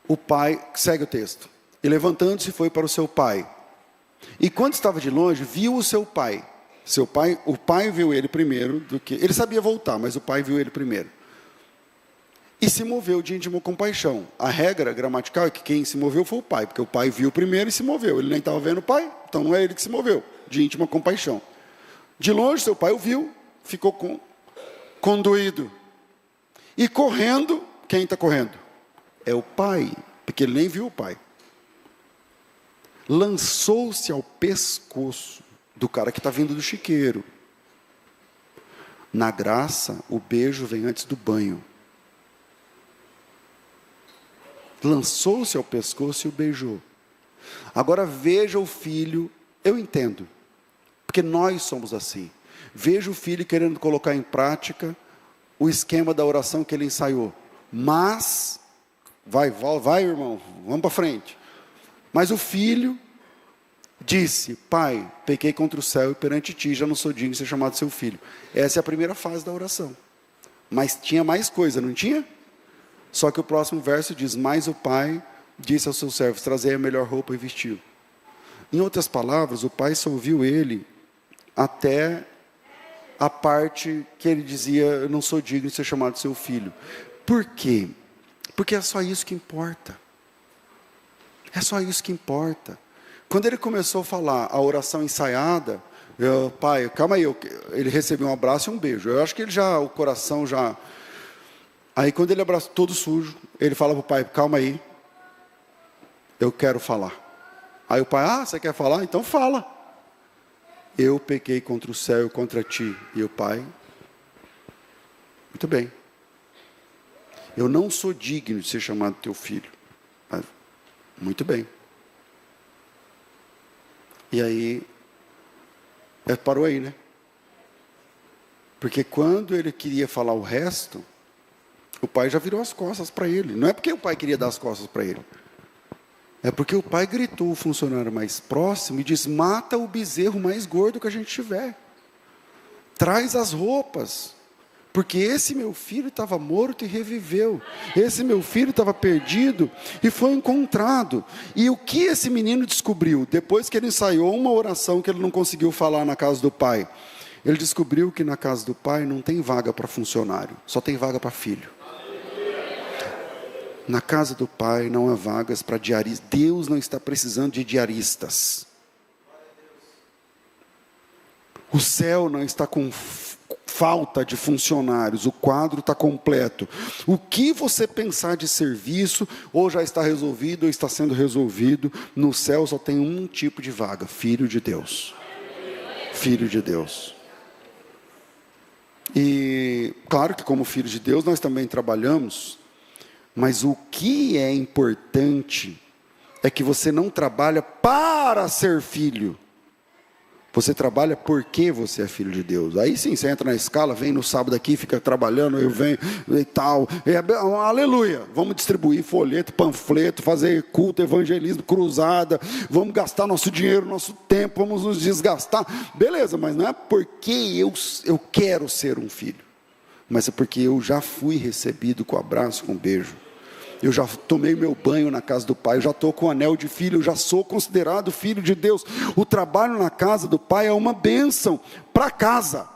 o pai, segue o texto, e levantando-se foi para o seu pai, e quando estava de longe, viu o seu pai, o pai viu ele primeiro, ele sabia voltar, mas o pai viu ele primeiro, e se moveu de íntima compaixão. A regra gramatical é que quem se moveu foi o pai, porque o pai viu primeiro e se moveu, ele nem estava vendo o pai, então não é ele que se moveu, de íntima compaixão. De longe seu pai o viu, ficou conduído, e correndo, quem está correndo? É o pai, porque ele nem viu o pai. Lançou-se ao pescoço do cara que está vindo do chiqueiro. Na graça, o beijo vem antes do banho. Lançou-se ao pescoço e o beijou. Agora veja o filho, eu entendo, porque nós somos assim. Veja o filho querendo colocar em prática o esquema da oração que ele ensaiou. Mas, vai irmão, vamos para frente. Mas o filho disse, pai, pequei contra o céu e perante ti, já não sou digno de ser chamado seu filho. Essa é a primeira fase da oração. Mas tinha mais coisa, não tinha? Só que o próximo verso diz, mas o pai disse aos seus servos, trazei a melhor roupa e vestiu. Em outras palavras, o pai só ouviu ele até a parte que ele dizia, eu não sou digno de ser chamado seu filho. Por quê? Porque é só isso que importa. É só isso que importa. Quando ele começou a falar a oração ensaiada, pai, calma aí, ele recebeu um abraço e um beijo. Eu acho que o coração já... Aí quando ele abraçou todo sujo, ele fala para o pai, calma aí, eu quero falar. Aí o pai, você quer falar? Então fala. Eu pequei contra o céu e contra ti. E o pai, muito bem. Eu não sou digno de ser chamado teu filho. Mas, muito bem. E aí, parou aí, né? Porque quando ele queria falar o resto, o pai já virou as costas para ele. Não é porque o pai queria dar as costas para ele. É porque o pai gritou o funcionário mais próximo e diz, mata o bezerro mais gordo que a gente tiver. Traz as roupas. porque esse meu filho estava morto e reviveu, esse meu filho estava perdido e foi encontrado. E o que esse menino descobriu, depois que ele ensaiou uma oração que ele não conseguiu falar na casa do pai? Ele descobriu que na casa do pai não tem vaga para funcionário, só tem vaga para filho. Na casa do pai não há vagas para diaristas. Deus não está precisando de diaristas. O céu não está com falta de funcionários, o quadro está completo. O que você pensar de serviço, ou já está resolvido, ou está sendo resolvido, no céu só tem um tipo de vaga: filho de Deus. Filho de Deus. E claro que como filho de Deus nós também trabalhamos, mas o que é importante é que você não trabalha para ser filho. Você trabalha porque você é filho de Deus. Aí sim, você entra na escala, vem no sábado aqui, fica trabalhando, eu venho e tal. Aleluia! Vamos distribuir folheto, panfleto, fazer culto, evangelismo, cruzada. Vamos gastar nosso dinheiro, nosso tempo, vamos nos desgastar. Beleza, mas não é porque eu quero ser um filho. Mas é porque eu já fui recebido com abraço, com beijo. Eu já tomei meu banho na casa do pai, eu já estou com o anel de filho, eu já sou considerado filho de Deus. O trabalho na casa do pai é uma bênção para casa.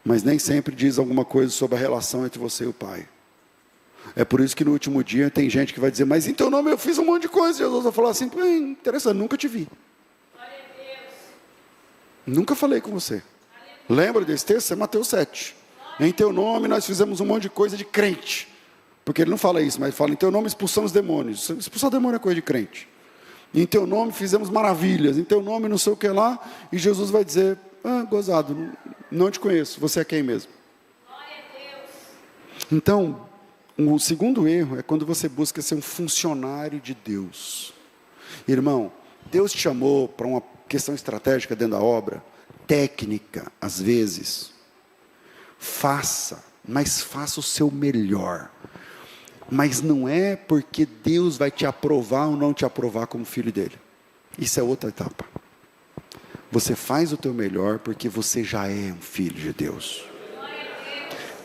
Mas nem sempre diz alguma coisa sobre a relação entre você e o pai. É por isso que no último dia tem gente que vai dizer: mas em teu nome eu fiz um monte de coisa. Jesus vai falar assim: interessante, nunca te vi. Nunca falei com você. Lembra desse texto? É Mateus 7. Em teu nome nós fizemos um monte de coisa de crente. Porque ele não fala isso, mas ele fala: em teu nome expulsamos demônios. Expulsar demônio é coisa de crente. Em teu nome fizemos maravilhas. Em teu nome não sei o que lá. E Jesus vai dizer: gozado, não te conheço. Você é quem mesmo? Então, o segundo erro é quando você busca ser um funcionário de Deus. Irmão, Deus te chamou para uma questão estratégica dentro da obra, técnica, às vezes. Faça, mas faça o seu melhor. Mas não é porque Deus vai te aprovar ou não te aprovar como filho dele. Isso é outra etapa. Você faz o teu melhor porque você já é um filho de Deus.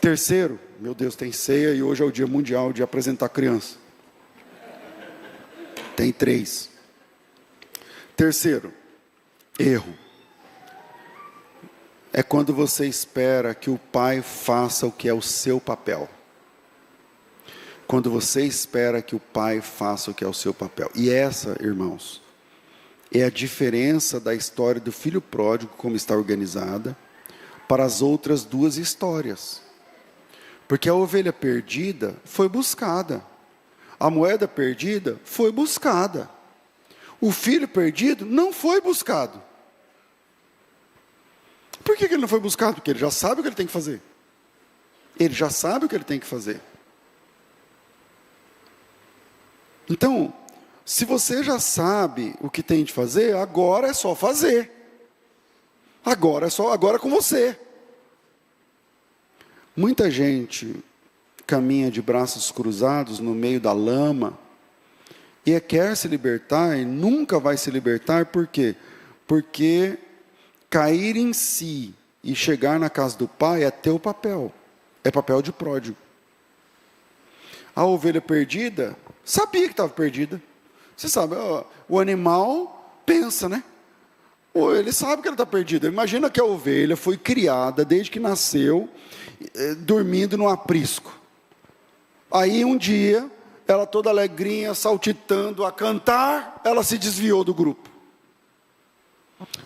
Terceiro, meu Deus, tem ceia e hoje é o dia mundial de apresentar criança. Tem 3. Terceiro, erro. É quando você espera que o pai faça o que é o seu papel. Quando você espera que o pai faça o que é o seu papel. E essa, irmãos, é a diferença da história do filho pródigo, como está organizada, para as outras 2 histórias. Porque a ovelha perdida foi buscada. A moeda perdida foi buscada. O filho perdido não foi buscado. Por que ele não foi buscado? Porque ele já sabe o que ele tem que fazer. Ele já sabe o que ele tem que fazer. Então, se você já sabe o que tem de fazer, agora é só fazer. Agora é com você. Muita gente caminha de braços cruzados no meio da lama e quer se libertar e nunca vai se libertar. Por quê? Porque cair em si e chegar na casa do pai é teu papel. É papel de pródigo. A ovelha perdida sabia que estava perdida. Você sabe, o animal pensa, né? Ele sabe que ela está perdida. Imagina que a ovelha foi criada desde que nasceu, dormindo no aprisco. Aí um dia, ela toda alegrinha, saltitando a cantar, ela se desviou do grupo.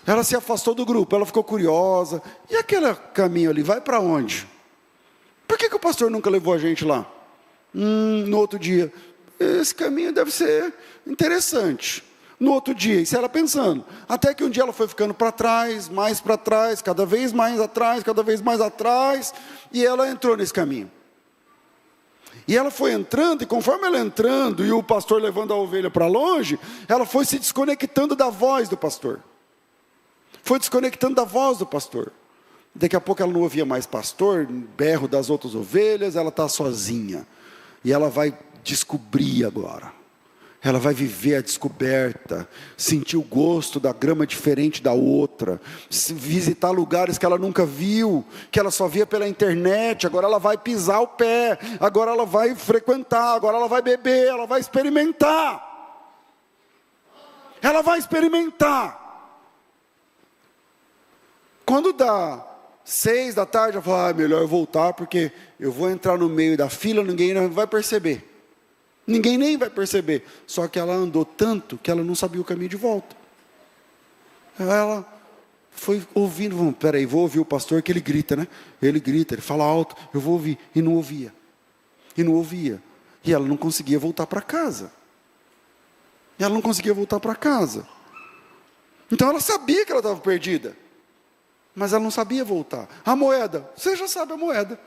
Ela se afastou do grupo, ela ficou curiosa. E aquele caminho ali, vai para onde? Por que o pastor nunca levou a gente lá? No outro dia, esse caminho deve ser interessante. No outro dia, isso ela pensando. Até que um dia ela foi ficando para trás, mais para trás, cada vez mais atrás, cada vez mais atrás. E ela entrou nesse caminho. E ela foi entrando, e conforme ela entrando, e o pastor levando a ovelha para longe, ela foi se desconectando da voz do pastor. Foi desconectando da voz do pastor. Daqui a pouco ela não ouvia mais pastor, berro das outras ovelhas, ela está sozinha. E ela vai descobrir agora. Ela vai viver a descoberta, sentir o gosto da grama diferente da outra, visitar lugares que ela nunca viu, que ela só via pela internet. Agora ela vai pisar o pé, agora ela vai frequentar, agora ela vai beber, ela vai experimentar. Ela vai experimentar. Quando dá 6 da tarde, ela fala, melhor eu voltar, porque eu vou entrar no meio da fila, ninguém vai perceber. Ninguém nem vai perceber. Só que ela andou tanto que ela não sabia o caminho de volta. Ela foi ouvindo, peraí, vou ouvir o pastor, que ele grita, né? Ele grita, ele fala alto, eu vou ouvir. E não ouvia. E não ouvia. E ela não conseguia voltar para casa. Ela não conseguia voltar para casa. Então ela sabia que ela estava perdida. Mas ela não sabia voltar. A moeda, você já sabe a moeda.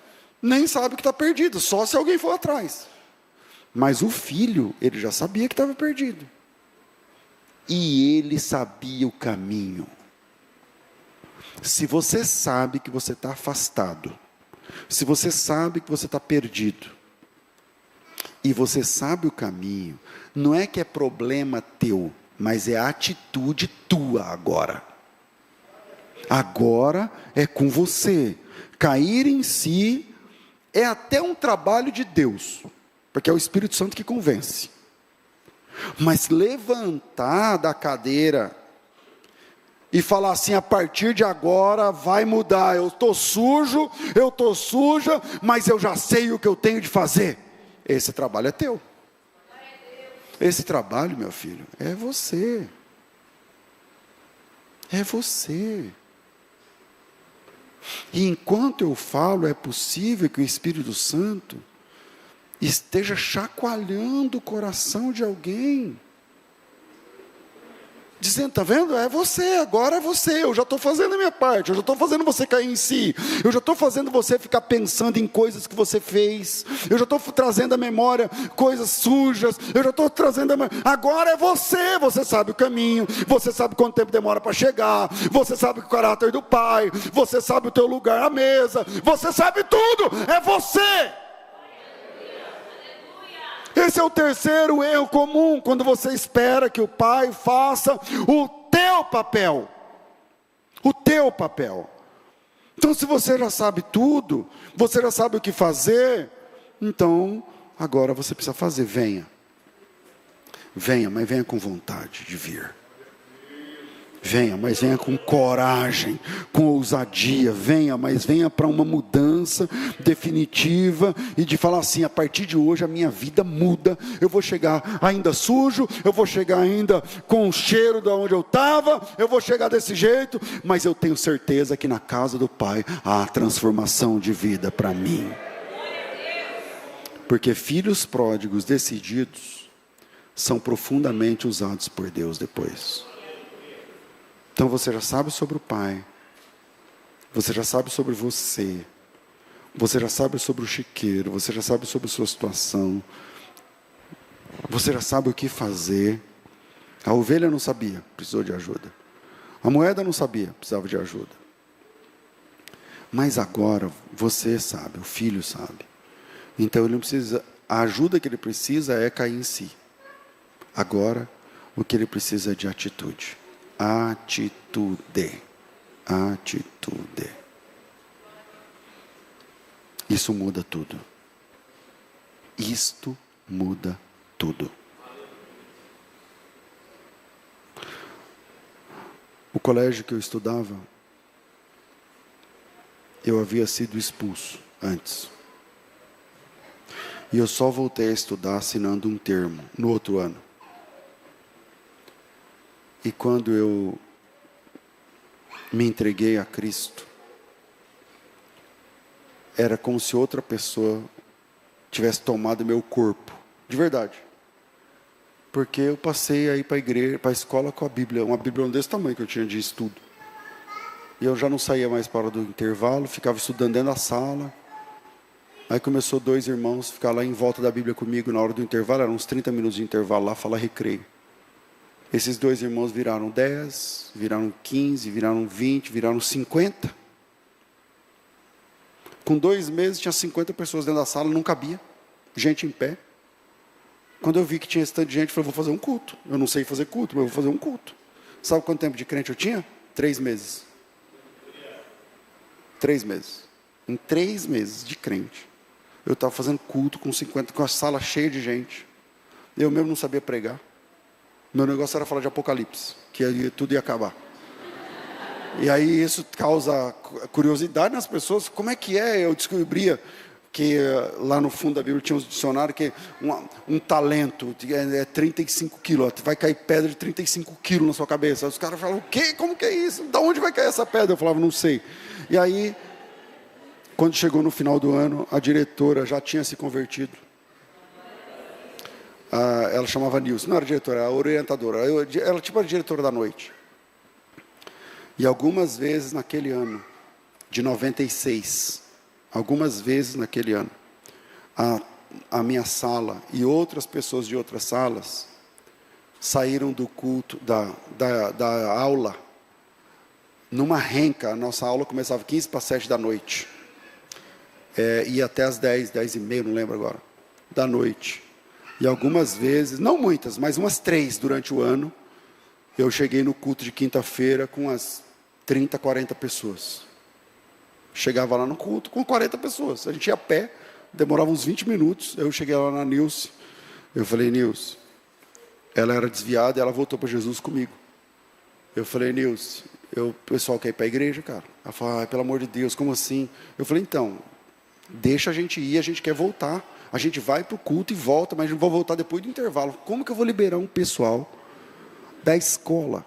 Nem sabe que está perdido, só se alguém for atrás. Mas o filho, ele já sabia que estava perdido. E ele sabia o caminho. Se você sabe que você está afastado, se você sabe que você está perdido, e você sabe o caminho, não é que é problema teu, mas é a atitude tua agora. Agora é com você. Cair em si é até um trabalho de Deus, porque é o Espírito Santo que convence. Mas levantar da cadeira e falar assim, a partir de agora vai mudar, eu estou sujo, eu estou suja, mas eu já sei o que eu tenho de fazer. Esse trabalho é teu. Esse trabalho, meu filho, é você. É você. E enquanto eu falo, é possível que o Espírito Santo esteja chacoalhando o coração de alguém, dizendo, está vendo? É você, agora é você, eu já estou fazendo a minha parte, eu já estou fazendo você cair em si, eu já estou fazendo você ficar pensando em coisas que você fez, eu já estou trazendo à memória coisas sujas, eu já estou trazendo agora é você, você sabe o caminho, você sabe quanto tempo demora para chegar, você sabe o caráter do pai, você sabe o teu lugar à mesa, você sabe tudo, é você. Esse é o terceiro erro comum, quando você espera que o pai faça o teu papel. O teu papel. Então, se você já sabe tudo, você já sabe o que fazer, então, agora você precisa fazer, venha. Venha, mas venha com vontade de vir. Venha, mas venha com coragem, com ousadia. Venha, mas venha para uma mudança definitiva e de falar assim, a partir de hoje a minha vida muda. Eu vou chegar ainda sujo, eu vou chegar ainda com o cheiro de onde eu estava, eu vou chegar desse jeito, mas eu tenho certeza que na casa do Pai há transformação de vida para mim. Porque filhos pródigos decididos são profundamente usados por Deus depois. Então você já sabe sobre o pai, você já sabe sobre você, você já sabe sobre o chiqueiro, você já sabe sobre a sua situação, você já sabe o que fazer. A ovelha não sabia, precisou de ajuda. A moeda não sabia, precisava de ajuda. Mas agora você sabe, o filho sabe. Então ele não precisa, a ajuda que ele precisa é cair em si. Agora o que ele precisa é de atitude. Atitude. Atitude. Isso muda tudo. Isto muda tudo. O colégio que eu estudava, eu havia sido expulso antes. E eu só voltei a estudar assinando um termo no outro ano. E quando eu me entreguei a Cristo, era como se outra pessoa tivesse tomado meu corpo, de verdade. Porque eu passei a ir para a igreja, para a escola com a Bíblia, uma Bíblia desse tamanho que eu tinha de estudo. E eu já não saía mais para a hora do intervalo, ficava estudando dentro da sala. Aí começou 2 irmãos a ficar lá em volta da Bíblia comigo na hora do intervalo, eram uns 30 minutos de intervalo lá, falar recreio. Esses 2 irmãos viraram 10, viraram 15, viraram 20, viraram 50. Com 2 meses tinha 50 pessoas dentro da sala, não cabia. Gente em pé. Quando eu vi que tinha esse tanto de gente, eu falei, vou fazer um culto. Eu não sei fazer culto, mas eu vou fazer um culto. Sabe quanto tempo de crente eu tinha? 3 meses. 3 meses. Em 3 meses de crente, eu estava fazendo culto com 50, com a sala cheia de gente. Eu mesmo não sabia pregar. Meu negócio era falar de Apocalipse, que tudo ia acabar. E aí isso causa curiosidade nas pessoas. Como é que é? Eu descobria que lá no fundo da Bíblia tinha um dicionário que um talento é 35 quilos. Vai cair pedra de 35 quilos na sua cabeça. Os caras falavam, o quê? Como que é isso? Da onde vai cair essa pedra? Eu falava, não sei. E aí, quando chegou no final do ano, a diretora já tinha se convertido. Ela chamava Nilson, não era diretora, era orientadora. Ela tipo a diretora da noite. E algumas vezes naquele ano, de 96, algumas vezes naquele ano, a minha sala e outras pessoas de outras salas saíram do culto, da aula, numa renca. A nossa aula começava 15 para 7 da noite. Ia até as 10, 10 e meia, não lembro agora, da noite. E algumas vezes, não muitas, mas umas 3 durante o ano, eu cheguei no culto de quinta-feira com umas 30, 40 pessoas. Chegava lá no culto com 40 pessoas. A gente ia a pé, demorava uns 20 minutos. Eu cheguei lá na Nilce. Eu falei, Nilce, ela era desviada e ela voltou para Jesus comigo. Eu falei, Nilce, o pessoal quer ir para a igreja, cara. Ela falou, pelo amor de Deus, como assim? Eu falei, então, deixa a gente ir, a gente quer voltar. A gente vai para o culto e volta, mas não vou voltar depois do intervalo. Como que eu vou liberar um pessoal da escola,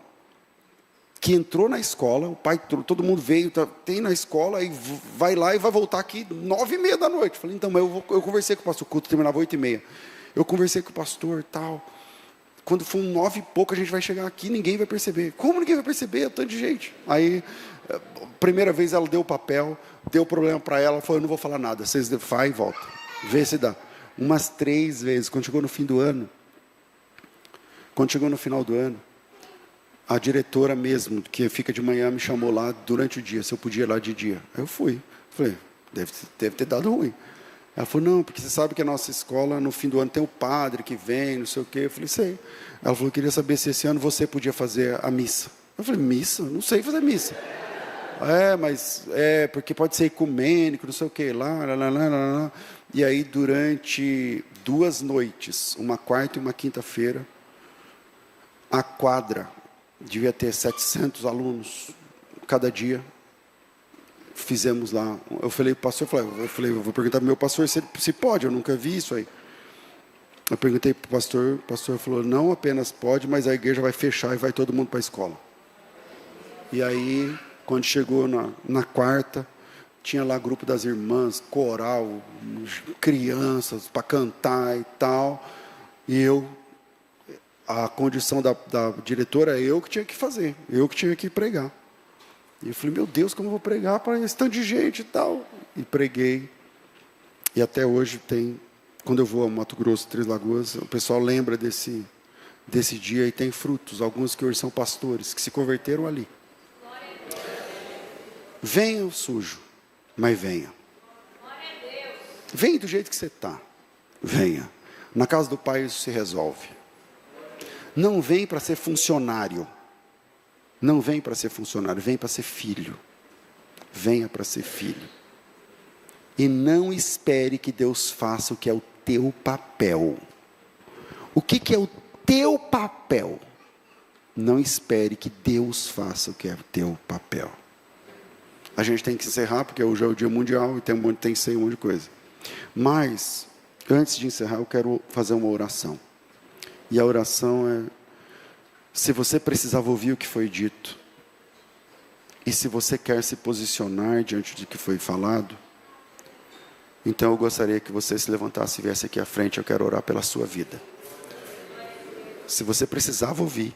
que entrou na escola, o pai, todo mundo veio, tem na escola, e vai lá e vai voltar aqui 9h30 da noite. Falei, então, mas eu conversei com o pastor, o culto terminava 8h30. Eu conversei com o pastor e tal. Quando for 9 e pouco, a gente vai chegar aqui, ninguém vai perceber. Como ninguém vai perceber? É tanto de gente. Aí, primeira vez ela deu o papel, deu problema para ela, falou, eu não vou falar nada, vocês vai e volta. Vê se dá. Umas 3 vezes, quando chegou no fim do ano, quando chegou no final do ano, a diretora mesmo, que fica de manhã, me chamou lá durante o dia, se eu podia ir lá de dia. Aí eu fui. Falei, deve ter dado ruim. Ela falou, não, porque você sabe que a nossa escola, no fim do ano, tem o padre que vem, não sei o quê. Eu falei, sei. Ela falou, eu queria saber se esse ano você podia fazer a missa. Eu falei, missa? Não sei fazer missa. Mas porque pode ser ecumênico, não sei o quê, lá. E aí, durante 2 noites, uma quarta e uma quinta-feira, a quadra devia ter 700 alunos cada dia. Fizemos lá. Eu falei para o pastor, eu vou perguntar para o meu pastor se pode, eu nunca vi isso aí. Eu perguntei para o pastor falou, não apenas pode, mas a igreja vai fechar e vai todo mundo para a escola. E aí, quando chegou na quarta, tinha lá grupo das irmãs, coral, crianças para cantar e tal. E a condição da diretora, eu que tinha que fazer, eu que tinha que pregar. E eu falei, meu Deus, como eu vou pregar para esse tanto de gente e tal? E preguei. E até hoje quando eu vou a Mato Grosso, Três Lagoas, o pessoal lembra desse dia e tem frutos. Alguns que hoje são pastores, que se converteram ali. Venha o sujo, mas venha. Venha do jeito que você está. Venha. Na casa do Pai isso se resolve. Não vem para ser funcionário. Não vem para ser funcionário, vem para ser filho. Venha para ser filho. E não espere que Deus faça o que é o teu papel. O que é o teu papel? Não espere que Deus faça o que é o teu papel. A gente tem que encerrar, porque hoje é o dia mundial e tem que ser um monte de coisa. Mas, antes de encerrar, eu quero fazer uma oração. E a oração é, se você precisava ouvir o que foi dito, e se você quer se posicionar diante do que foi falado, então eu gostaria que você se levantasse e viesse aqui à frente, eu quero orar pela sua vida. Se você precisava ouvir,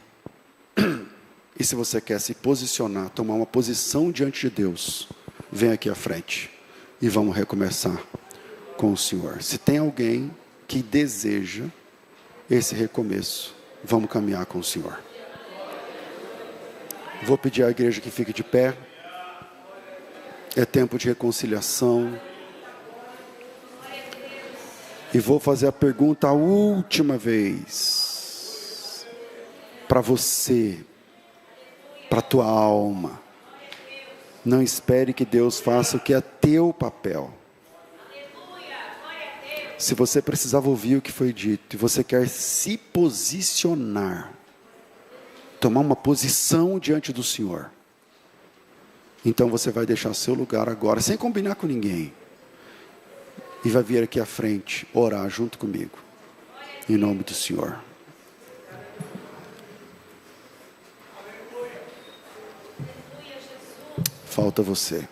e se você quer se posicionar, tomar uma posição diante de Deus, vem aqui à frente, e vamos recomeçar com o Senhor. Se tem alguém que deseja esse recomeço, vamos caminhar com o Senhor. Vou pedir à igreja que fique de pé. É tempo de reconciliação. E vou fazer a pergunta a última vez. Para você, para a tua alma. Não espere que Deus faça o que é teu papel. Se você precisava ouvir o que foi dito, e você quer se posicionar, tomar uma posição diante do Senhor, então você vai deixar seu lugar agora, sem combinar com ninguém, e vai vir aqui à frente, orar junto comigo, em nome do Senhor. Falta você.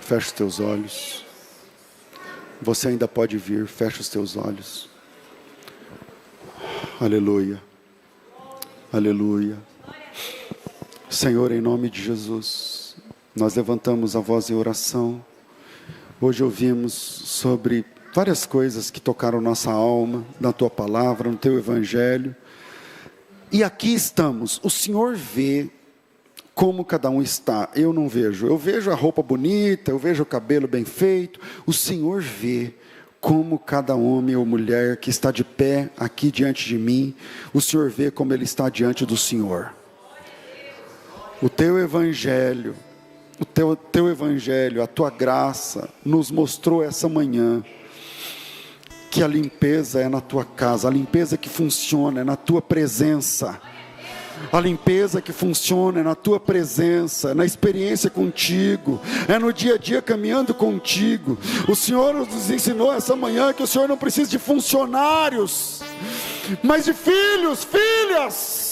Feche os teus olhos. Você ainda pode vir, feche os teus olhos. Aleluia. Aleluia. Senhor, em nome de Jesus, nós levantamos a voz em oração. Hoje ouvimos sobre várias coisas que tocaram nossa alma, na Tua palavra, no Teu Evangelho. E aqui estamos, o Senhor vê como cada um está. Eu não vejo, eu vejo a roupa bonita, eu vejo o cabelo bem feito. O Senhor vê como cada homem ou mulher que está de pé aqui diante de mim, o Senhor vê como ele está diante do Senhor. O Teu Evangelho, teu Evangelho, a Tua graça nos mostrou essa manhã que a limpeza é na Tua casa, a limpeza que funciona é na Tua presença. A limpeza que funciona é na Tua presença, na experiência contigo, é no dia a dia caminhando contigo. O Senhor nos ensinou essa manhã que o Senhor não precisa de funcionários, mas de filhos, filhas.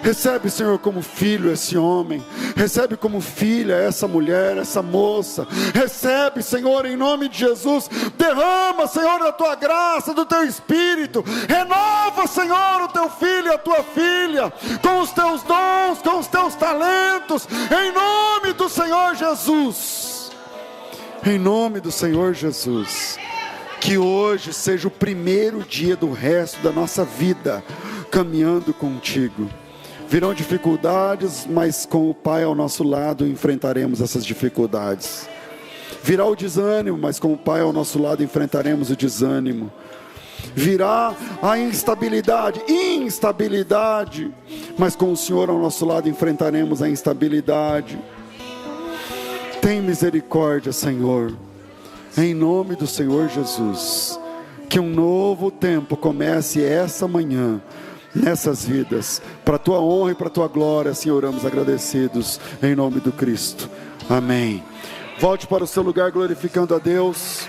Recebe, Senhor, como filho esse homem, recebe como filha essa mulher, essa moça, recebe, Senhor, em nome de Jesus, derrama, Senhor, da Tua graça, do Teu Espírito, renova, Senhor, o Teu filho e a Tua filha, com os Teus dons, com os Teus talentos, em nome do Senhor Jesus, em nome do Senhor Jesus, que hoje seja o primeiro dia do resto da nossa vida, caminhando contigo. Virão dificuldades, mas com o Pai ao nosso lado enfrentaremos essas dificuldades. Virá o desânimo, mas com o Pai ao nosso lado enfrentaremos o desânimo. Virá a instabilidade, mas com o Senhor ao nosso lado enfrentaremos a instabilidade. Tem misericórdia, Senhor, em nome do Senhor Jesus. Que um novo tempo comece essa manhã, nessas vidas, para a Tua honra e para a Tua glória, assim oramos agradecidos, em nome do Cristo, amém. Volte para o seu lugar glorificando a Deus.